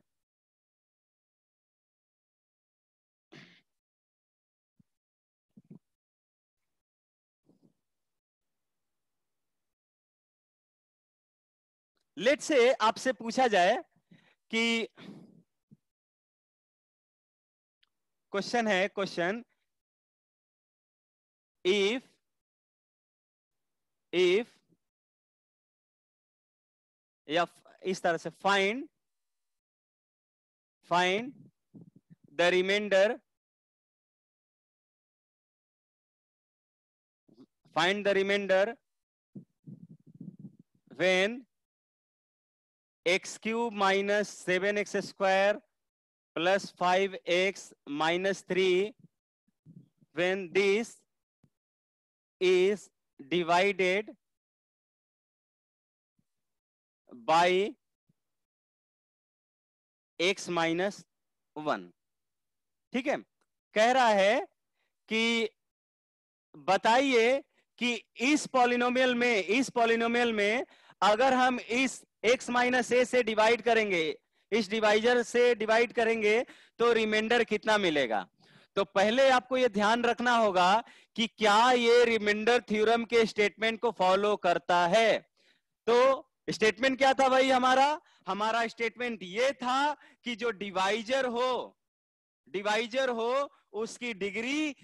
लेट से आपसे पूछा जाए कि क्वेश्चन है, क्वेश्चन इफ या इस तरह से, find the remainder, when x cube minus 7x square plus 5x minus 3, when this is divided by x minus 1। ठीक है, कह रहा है कि बताइए कि इस पॉलिनोमियल में अगर हम इस x माइनस ए से डिवाइड करेंगे, इस डिवाइजर से डिवाइड करेंगे तो रिमाइंडर कितना मिलेगा। तो पहले आपको यह ध्यान रखना होगा कि क्या ये रिमाइंडर थ्योरम के स्टेटमेंट को फॉलो करता है। तो स्टेटमेंट क्या था भाई हमारा स्टेटमेंट ये था कि जो डिवाइजर हो उसकी डिग्री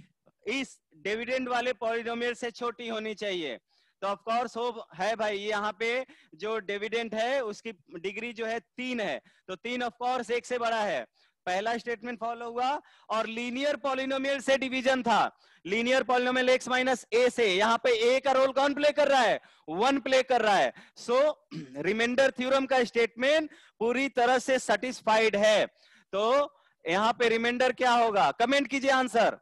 इस डिविडेंड वाले पॉलिनोमियल से छोटी होनी चाहिए। तो ऑफ कोर्स हो है भाई, यहाँ पे जो डिविडेंड है उसकी डिग्री जो है 3 है, तो 3 ऑफ कोर्स 1 से बड़ा है। पहला स्टेटमेंट फॉलो हुआ और लीनियर पॉलिनोमियल से डिवीजन था, लीनियर पॉलिनोमियल x माइनस ए से। यहाँ पे ए का रोल कौन प्ले कर रहा है, 1 प्ले कर रहा है। सो रिमाइंडर थ्योरम का स्टेटमेंट पूरी तरह से सेटिस्फाइड है। तो यहाँ पे रिमाइंडर क्या होगा, कमेंट कीजिए answer.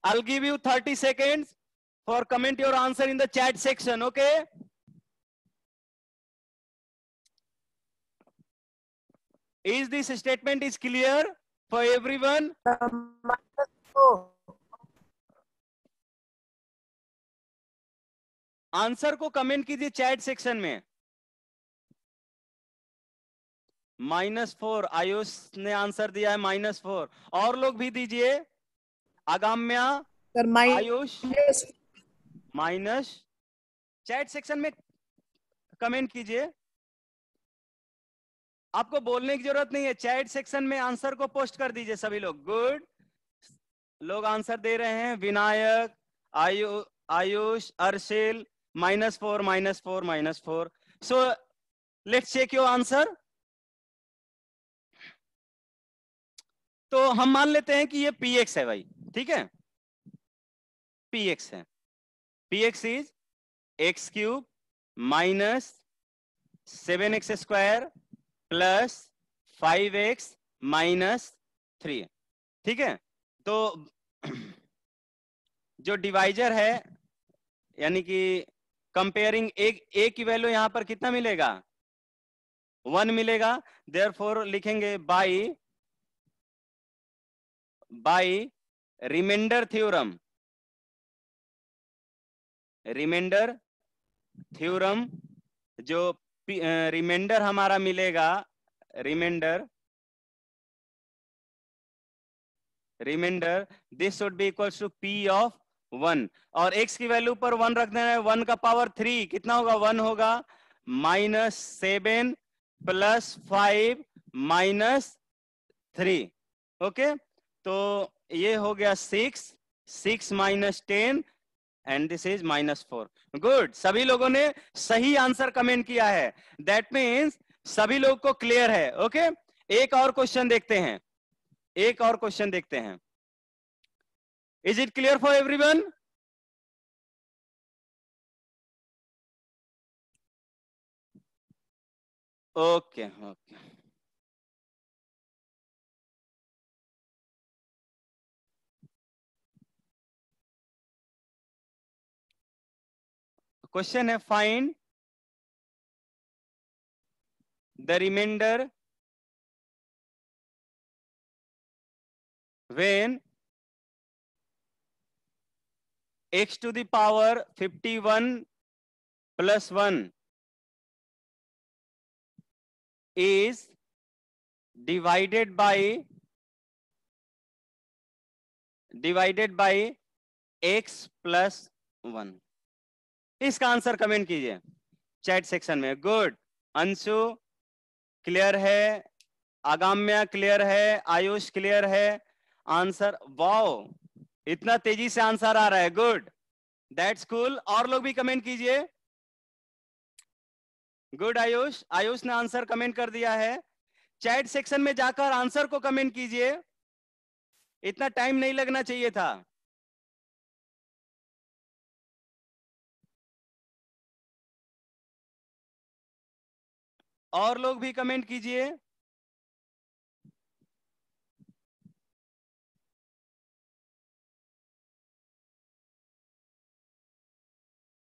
I'll give you 30 seconds for comment your answer in the chat section. Okay. Is this statement is clear for everyone? Answer को कमेंट कीजिए चैट सेक्शन में। -4 आयुष ने आंसर दिया है, -4। और लोग भी दीजिए, अगाम्या, आयुष, माइनस। चैट सेक्शन में कमेंट कीजिए, आपको बोलने की जरूरत नहीं है, चैट सेक्शन में आंसर को पोस्ट कर दीजिए सभी लोग। गुड, लोग आंसर दे रहे हैं। Vinayak, Ayush, Arshil, -4। So let's check your answer. तो हम मान लेते हैं कि ये px है भाई, ठीक है, px है। px is x cube minus 7x square plus 5x minus 3, ठीक है। तो जो डिवाइजर है, यानी कि कंपेयरिंग a की वैल्यू यहां पर कितना मिलेगा, 1 मिलेगा। देयरफॉर लिखेंगे बाय रिमाइंडर थ्योरम, जो रिमाइंडर हमारा मिलेगा, remainder this should be equals to p of 1, और x की वैल्यू पर 1 रख देना है। 1 का पावर 3 कितना होगा? 1 होगा। -7 + 5 -3। ओके, तो ये हो गया 6 -10 एंड दिस इज -4। गुड, सभी लोगों ने सही आंसर कमेंट किया है। दैट मीन्स सभी लोग को क्लियर है। ओके, एक और क्वेश्चन देखते हैं, एक और क्वेश्चन देखते हैं। Is it clear for everyone? Okay okay, question है find the remainder when x to the power 51 plus 1 is divided by x plus 1। इसका आंसर कमेंट कीजिए चैट सेक्शन में। गुड, अंशु क्लियर है, आगाम्या क्लियर है, आयुष क्लियर है। Answer, wow, इतना तेजी से आंसर आ रहा है। Good, that's cool. और लोग भी कमेंट कीजिए। गुड आयुष, आयुष ने आंसर कमेंट कर दिया है। चैट सेक्शन में जाकर आंसर को कमेंट कीजिए, इतना टाइम नहीं लगना चाहिए था। और लोग भी कमेंट कीजिए।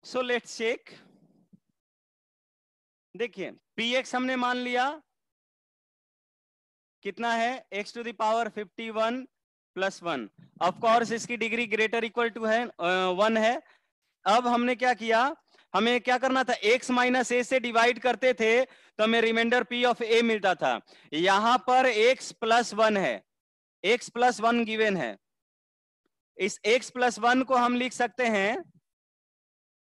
So let's check. देखिए, px हमने मान लिया कितना है, x to the power 51 + 1। Of course इसकी डिग्री ग्रेटर इक्वल टू है 1 है। अब हमने क्या किया, हमें क्या करना था, x - a से डिवाइड करते थे तो हमें रिमाइंडर p ऑफ a मिलता था। यहां पर x + 1 है, x + 1 गिवन है। इस x + 1 को हम लिख सकते हैं,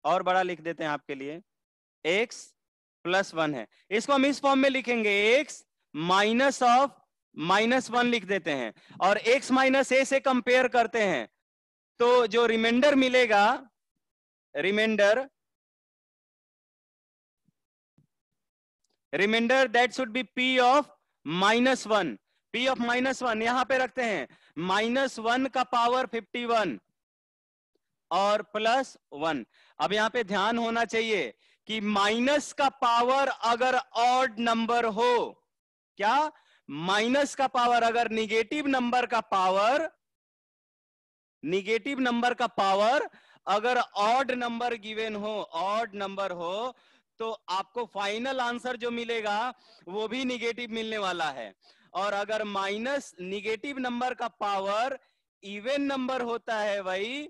और बड़ा लिख देते हैं आपके लिए, x + 1 है। इसको हम इस फॉर्म में लिखेंगे, x -(-1) लिख देते हैं, और x - a से कंपेयर करते हैं तो जो रिमाइंडर मिलेगा, remainder that should be p of -1। p of -1 यहां पे रखते हैं, -1 का पावर 51 और +1। अब यहां पे ध्यान होना चाहिए कि माइनस का पावर अगर ऑड नंबर हो, क्या, माइनस का पावर अगर निगेटिव नंबर का पावर, निगेटिव नंबर का पावर अगर ऑड नंबर गिवन हो, ऑड नंबर हो, तो आपको फाइनल आंसर जो मिलेगा वो भी निगेटिव मिलने वाला है। और अगर माइनस निगेटिव नंबर का पावर इवन नंबर होता है भाई,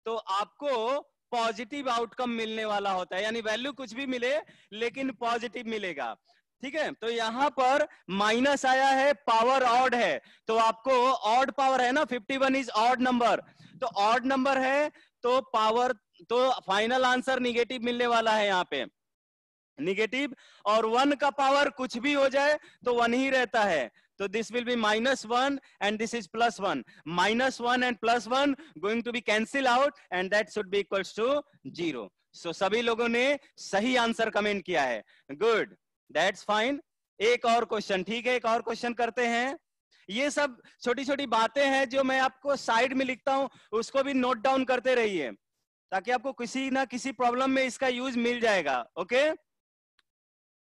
तो आपको पॉजिटिव आउटकम मिलने वाला होता है, यानी वैल्यू कुछ भी मिले लेकिन पॉजिटिव मिलेगा। ठीक है, तो यहां पर माइनस आया है, पावर ऑड है, तो आपको ऑड पावर है ना, 51 इज ऑड नंबर, तो ऑड नंबर है तो पावर, तो फाइनल आंसर निगेटिव मिलने वाला है यहाँ पे, निगेटिव। और 1 का पावर कुछ भी हो जाए तो 1 ही रहता है, तो this will be -1 and this is +1. -1 and +1 going to be cancel out and that should be equals to 0. So सभी लोगों ने सही आंसर कमेंट किया है। Good, that's fine. एक और क्वेश्चन, ठीक है, एक और क्वेश्चन करते हैं। ये सब छोटी छोटी बातें हैं जो मैं आपको साइड में लिखता हूं, उसको भी नोट डाउन करते रहिए ताकि आपको किसी ना किसी प्रॉब्लम में इसका यूज मिल जाएगा। ओके,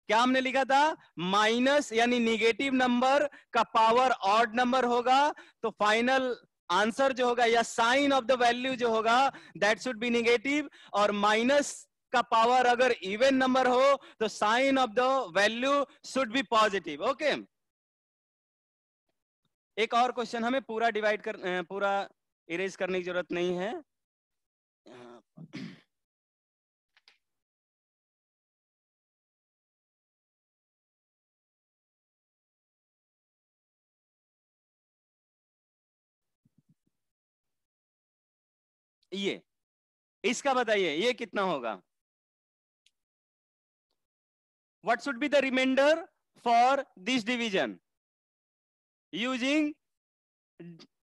क्या हमने लिखा था, माइनस यानी निगेटिव नंबर का पावर ऑड नंबर होगा तो फाइनल आंसर जो होगा या साइन ऑफ द वैल्यू जो होगा दैट शुड बी निगेटिव, और माइनस का पावर अगर इवन नंबर हो तो sign of the value should be positive. Okay, एक और क्वेश्चन, हमें पूरा डिवाइड कर, पूरा इरेज करने की जरूरत नहीं है। ये इसका बताइए ये कितना होगा? What should be the remainder for this division using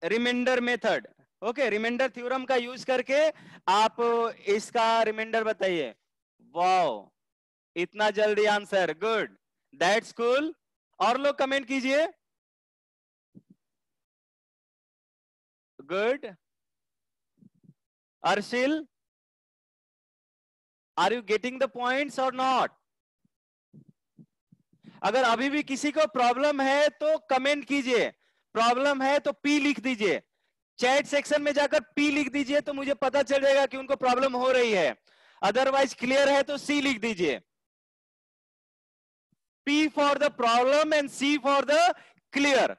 remainder method? Okay, remainder theorem का यूज करके आप इसका रिमाइंडर बताइए। वाओ, इतना जल्दी आंसर, गुड, दैट्स कूल। और लोग कमेंट कीजिए। Good. Arshil, are you getting the points और नॉट? अगर अभी भी किसी को प्रॉब्लम है तो कमेंट कीजिए। प्रॉब्लम है तो पी लिख दीजिए, चैट सेक्शन में जाकर पी लिख दीजिए तो मुझे पता चल जाएगा कि उनको प्रॉब्लम हो रही है। अदरवाइज क्लियर है तो सी लिख दीजिए। P for the problem and C for the clear.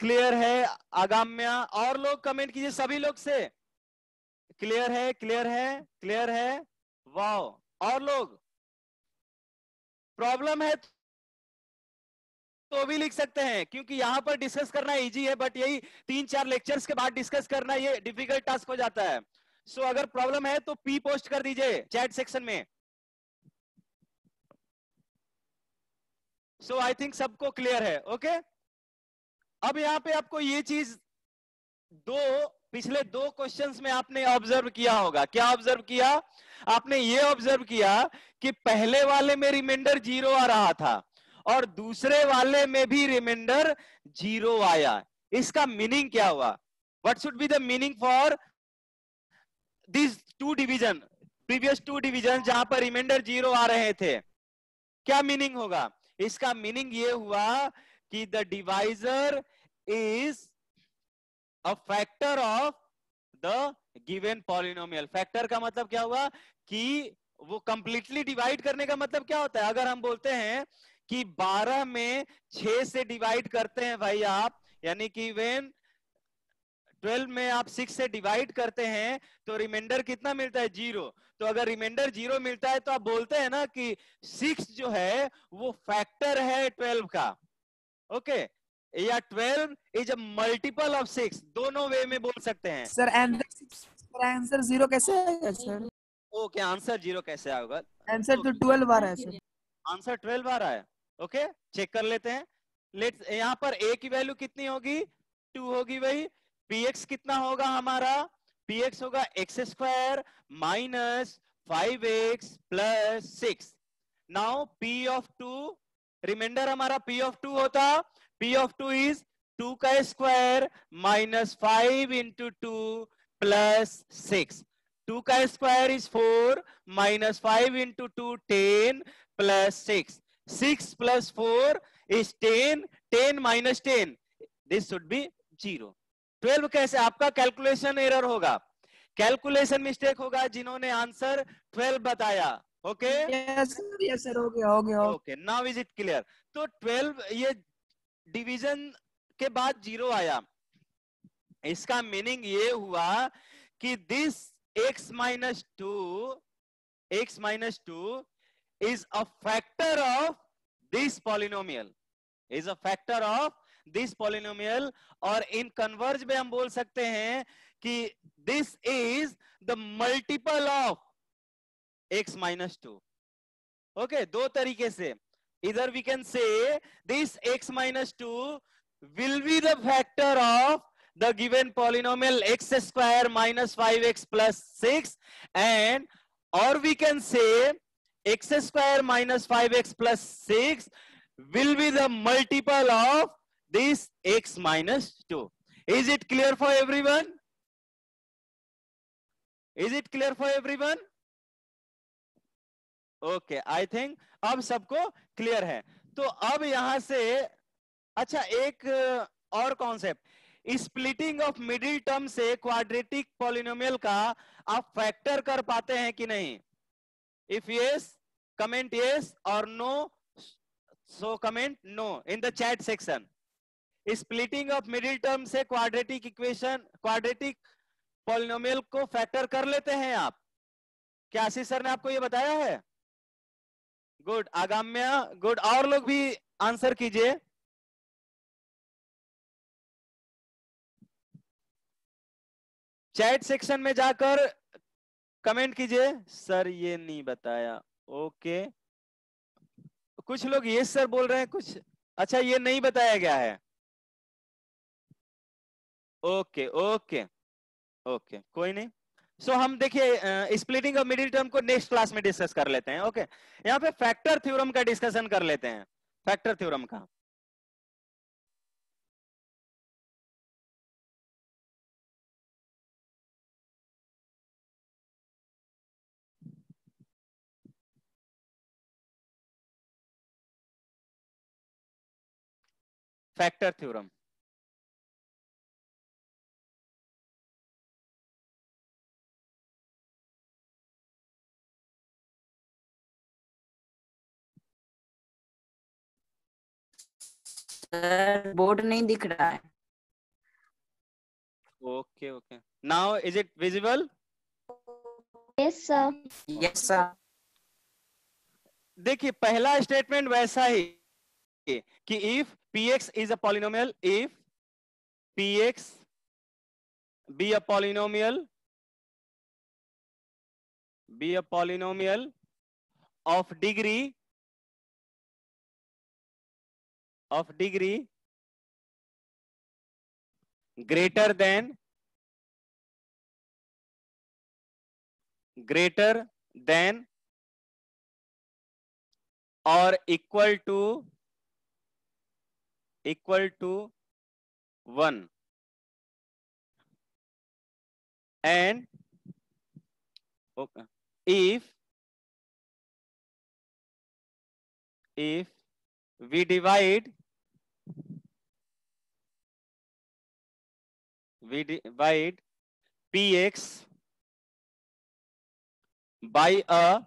Clear है आगाम्या? और लोग कमेंट कीजिए सभी लोग से। क्लियर है, क्लियर है, क्लियर है, वाओ। और लोग प्रॉब्लम है तो भी लिख सकते हैं, क्योंकि यहां पर डिस्कस करना इजी है, बट यही 3-4 लेक्चर्स के बाद डिस्कस करना ये डिफिकल्ट टास्क हो जाता है। सो अगर प्रॉब्लम है तो पी पोस्ट कर दीजिए चैट सेक्शन में। सो आई थिंक सबको क्लियर है। ओके, अब यहां पे आपको ये चीज पिछले दो क्वेश्चंस में आपने ऑब्जर्व किया होगा। क्या ऑब्जर्व किया? आपने ये ऑब्जर्व किया कि पहले वाले में रिमाइंडर 0 आ रहा था और दूसरे वाले में भी रिमाइंडर 0 आया। इसका मीनिंग क्या हुआ? What should be the meaning for this two division, previous to division जहां पर रिमाइंडर 0 आ रहे थे? क्या मीनिंग होगा? इसका मीनिंग ये हुआ कि the divisor is a factor of the given polynomial. Factor का मतलब क्या हुआ कि वो कंप्लीटली डिवाइड करने का मतलब क्या होता है? अगर हम बोलते हैं कि 12 में 6 से डिवाइड करते हैं भाई आप, यानी कि वेन 12 में आप 6 से डिवाइड करते हैं तो रिमाइंडर कितना मिलता है? 0। तो अगर रिमाइंडर 0 मिलता है तो आप बोलते हैं ना कि 6 जो है वो फैक्टर है 12 का। ओके, या 12 इज अ मल्टीपल ऑफ 6, दोनों वे में बोल सकते हैं। सर आंसर 0 कैसे आएगा सर? ओके, आंसर 0 कैसे आएगा? आंसर तो 12 आ रहा है सर। आंसर 12 आ रहा है। ओके, चेक कर लेते हैं। लेट्स, यहाँ पर a की वैल्यू कितनी होगी? 2 होगी भाई। px कितना होगा हमारा? px होगा x² minus 5x plus 6। Now p of 2, remainder हमारा p ऑफ 2 होता। p ऑफ 2 इज 2 का स्क्वायर माइनस 5 इंटू 2 प्लस 6। 2 का square is 4 minus 5 into 2 10 plus 6। 6 plus 4 is 10, 10 minus 10, this should be 0। 12 कैसे? आपका कैलकुलेशन एरर होगा, calculation mistake होगा जिन्होंने answer 12 बताया। ओके, यस सर, हो गया। Okay, now is it clear? तो 12 ये डिवीजन के बाद 0 आया, इसका मीनिंग ये हुआ कि this x minus 2 is a factor of this polynomial, is a factor of this polynomial। और इन कन्वर्ज में हम बोल सकते हैं कि this is the multiple of x minus 2। Okay, दो तरीके से, इधर we can say this x minus 2 will be the factor of the given polynomial x square minus 5x plus 6, and or we can say x square minus 5x plus 6 will be the multiple of this x minus 2। Is it clear for everyone? Is it clear for everyone? Okay, I think अब सबको clear है। तो अब यहां से अच्छा एक और concept, splitting of middle term से क्वाड्रेटिक पॉलिनोमियल का आप फैक्टर कर पाते हैं कि नहीं? इफ यस, कमेंट यस, और no, so comment no in the chat section. Splitting of middle term से क्वाड्रेटिक इक्वेशन, क्वाड्रेटिक पॉलिनोमियल को फैक्टर कर लेते हैं आप? क्या आशीष सर ने आपको ये बताया है? गुड, आगाम्या गुड, और लोग भी आंसर कीजिए। चैट सेक्शन में जाकर कमेंट कीजिए सर ये नहीं बताया। ओके, कुछ लोग ये सर बोल रहे हैं, कुछ अच्छा ये नहीं बताया गया है। ओके ओके ओके, कोई नहीं। सो हम देखिए स्प्लिटिंग ऑफ मिडिल टर्म को नेक्स्ट क्लास में डिस्कस कर लेते हैं। ओके, यहाँ पे फैक्टर थ्योरम का डिस्कशन कर लेते हैं, फैक्टर थ्योरम का। फैक्टर थ्योरम, सर बोर्ड नहीं दिख रहा है। Okay okay, now is it visible? Yes sir. Yes sir. देखिए पहला स्टेटमेंट वैसा ही कि if px is a polynomial, if px be a polynomial of degree greater than or equal to 1 and if we divide px by a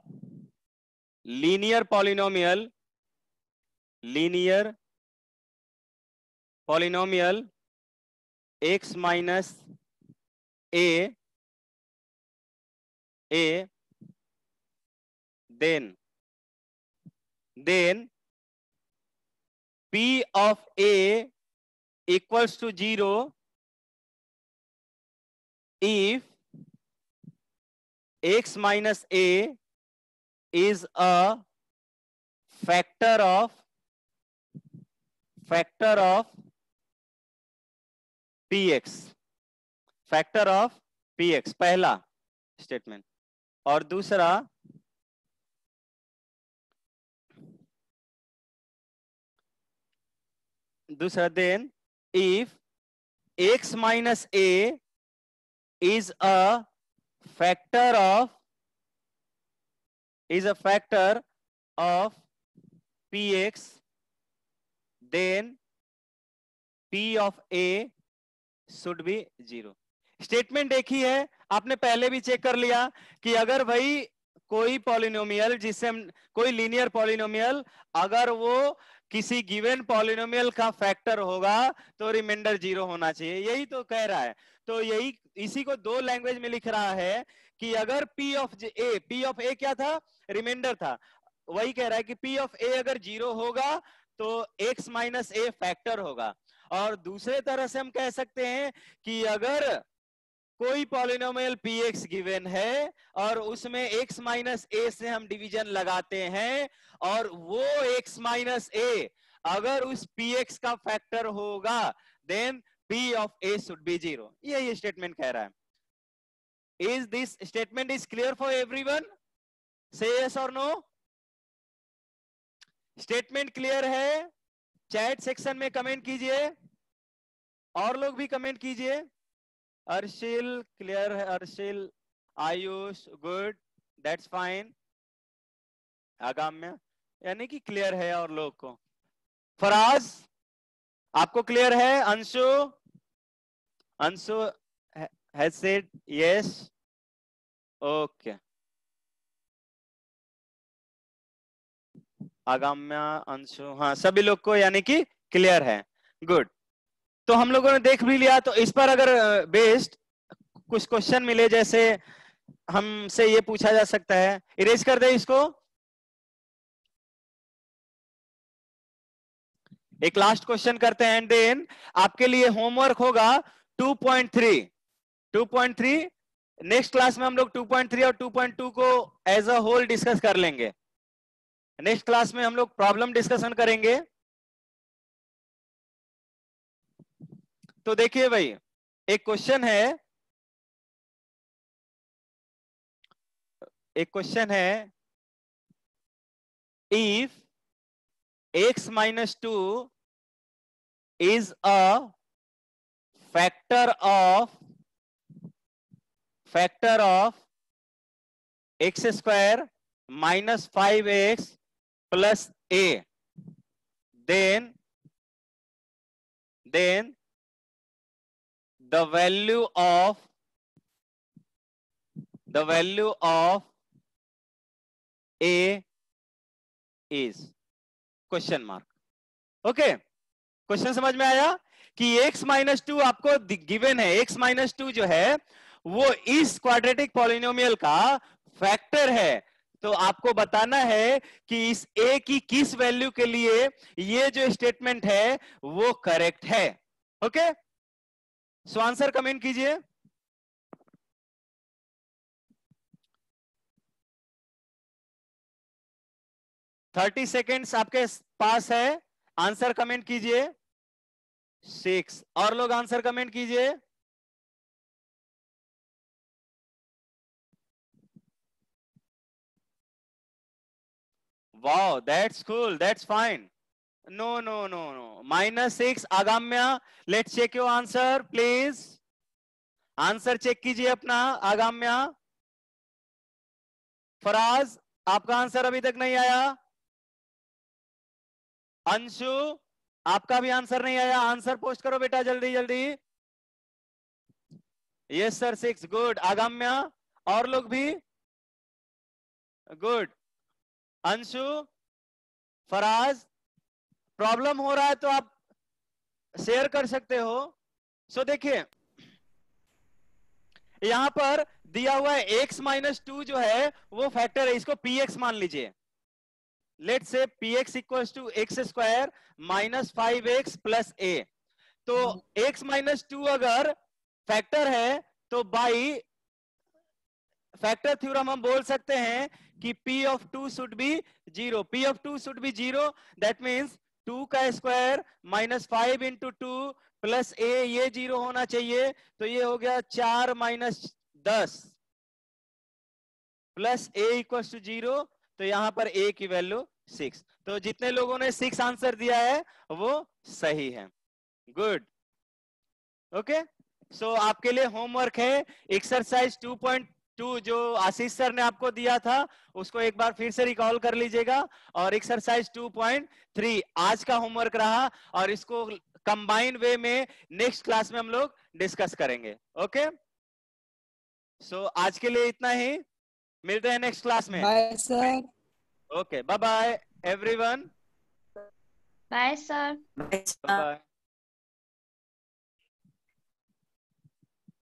linear polynomial x minus a, then p of a equals to 0 if x minus a is a factor of px, पहला statement. और दूसरा then if x minus a is a factor of px, then p of a should be 0। Statement एक ही है, आपने पहले भी check कर लिया कि अगर भाई कोई पॉलिनोमियल जिससे हम कोई लीनियर पॉलिनोमियल अगर वो किसी गिवन पॉलिनोमियल का फैक्टर होगा तो रिमाइंडर 0 होना चाहिए, यही तो कह रहा है। तो यही इसी को दो लैंग्वेज में लिख रहा है कि अगर p ऑफ a क्या था? रिमाइंडर था। वही कह रहा है कि p ऑफ a अगर 0 होगा तो x माइनस a फैक्टर होगा। और दूसरे तरह से हम कह सकते हैं कि अगर कोई पॉलिनोमियल px गिवन है और उसमें x माइनस a से हम डिवीजन लगाते हैं और वो x माइनस a अगर उस px का फैक्टर होगा then p of a should be 0। ये स्टेटमेंट कह रहा है। Is this statement is clear for everyone? Say yes or no? Statement clear है? चैट सेक्शन में कमेंट कीजिए, और लोग भी कमेंट कीजिए। अर्शिल क्लियर है, अर्शिल, आयुष गुड, दैट्स फाइन। आगाम्य यानी कि क्लियर है और लोग को। फराज आपको क्लियर है? Anshu has said yes, okay. Agamya, Anshu, हाँ सभी लोग को यानी कि क्लियर है, गुड। तो हम लोगों ने देख भी लिया। तो इस पर अगर बेस्ड कुछ क्वेश्चन मिले, जैसे हमसे ये पूछा जा सकता है, इरेज कर दे इसको। एक लास्ट क्वेश्चन करते हैं एंड देन आपके लिए होमवर्क होगा 2.3। 2.3 नेक्स्ट क्लास में हम लोग 2.3 और 2.2 को एज अ होल डिस्कस कर लेंगे। नेक्स्ट क्लास में हम लोग प्रॉब्लम डिस्कशन करेंगे। तो देखिए भाई, एक क्वेश्चन है, if x minus 2 is a factor of x square minus 5x plus a, then the value of a is question mark. Okay, question समझ में आया कि x माइनस 2 आपको गिवन है। x माइनस 2 जो है वो इस क्वाड्रेटिक पॉलिनोमियल का फैक्टर है। तो आपको बताना है कि इस a की किस वैल्यू के लिए ये जो स्टेटमेंट है वो करेक्ट है। ओके, सो आंसर कमेंट कीजिए। थर्टी सेकेंड्स आपके पास है, आंसर कमेंट कीजिए। 6 और लोग आंसर कमेंट कीजिए। Wow, that's cool, that's fine. No -6 Agamya, let's check your answer please. Answer check कीजिए अपना आगाम्या। फराज, आपका आंसर अभी तक नहीं आया। अंशु, आपका भी आंसर नहीं आया। आंसर पोस्ट करो बेटा जल्दी जल्दी। Yes sir 6, good. आगाम्या, और लोग भी गुड। अंशु, फराज, प्रॉब्लम हो रहा है तो आप शेयर कर सकते हो। सो देखिए, यहां पर दिया हुआ है x माइनस 2 जो है वो फैक्टर है, इसको px मान लीजिए। Let's say px equals to x square minus 5x plus a। तो x माइनस 2 अगर फैक्टर है तो बाई फैक्टर थ्योरम हम बोल सकते हैं कि p of 2 should be 0। p of 2 should be 0, that means 2 का square minus 5 into 2 plus a, ये 0 होना चाहिए। तो ये हो गया 4 minus 10 plus a equal to 0। तो यहां पर a की वैल्यू 6। तो जितने लोगों ने 6 आंसर दिया है वो सही है। गुड। ओके, सो आपके लिए होमवर्क है एक्सरसाइज 2.2 जो आशीष सर ने आपको दिया था उसको एक बार फिर से रिकॉल कर लीजिएगा। और एक्सरसाइज 2.3 आज का होमवर्क रहा, और इसको कंबाइन वे में नेक्स्ट क्लास में हम लोग डिस्कस करेंगे। ओके, सो आज के लिए इतना ही, मिलते हैं नेक्स्ट क्लास में। Bye sir. Okay, bye bye everyone. Bye sir. Bye, sir. Bye.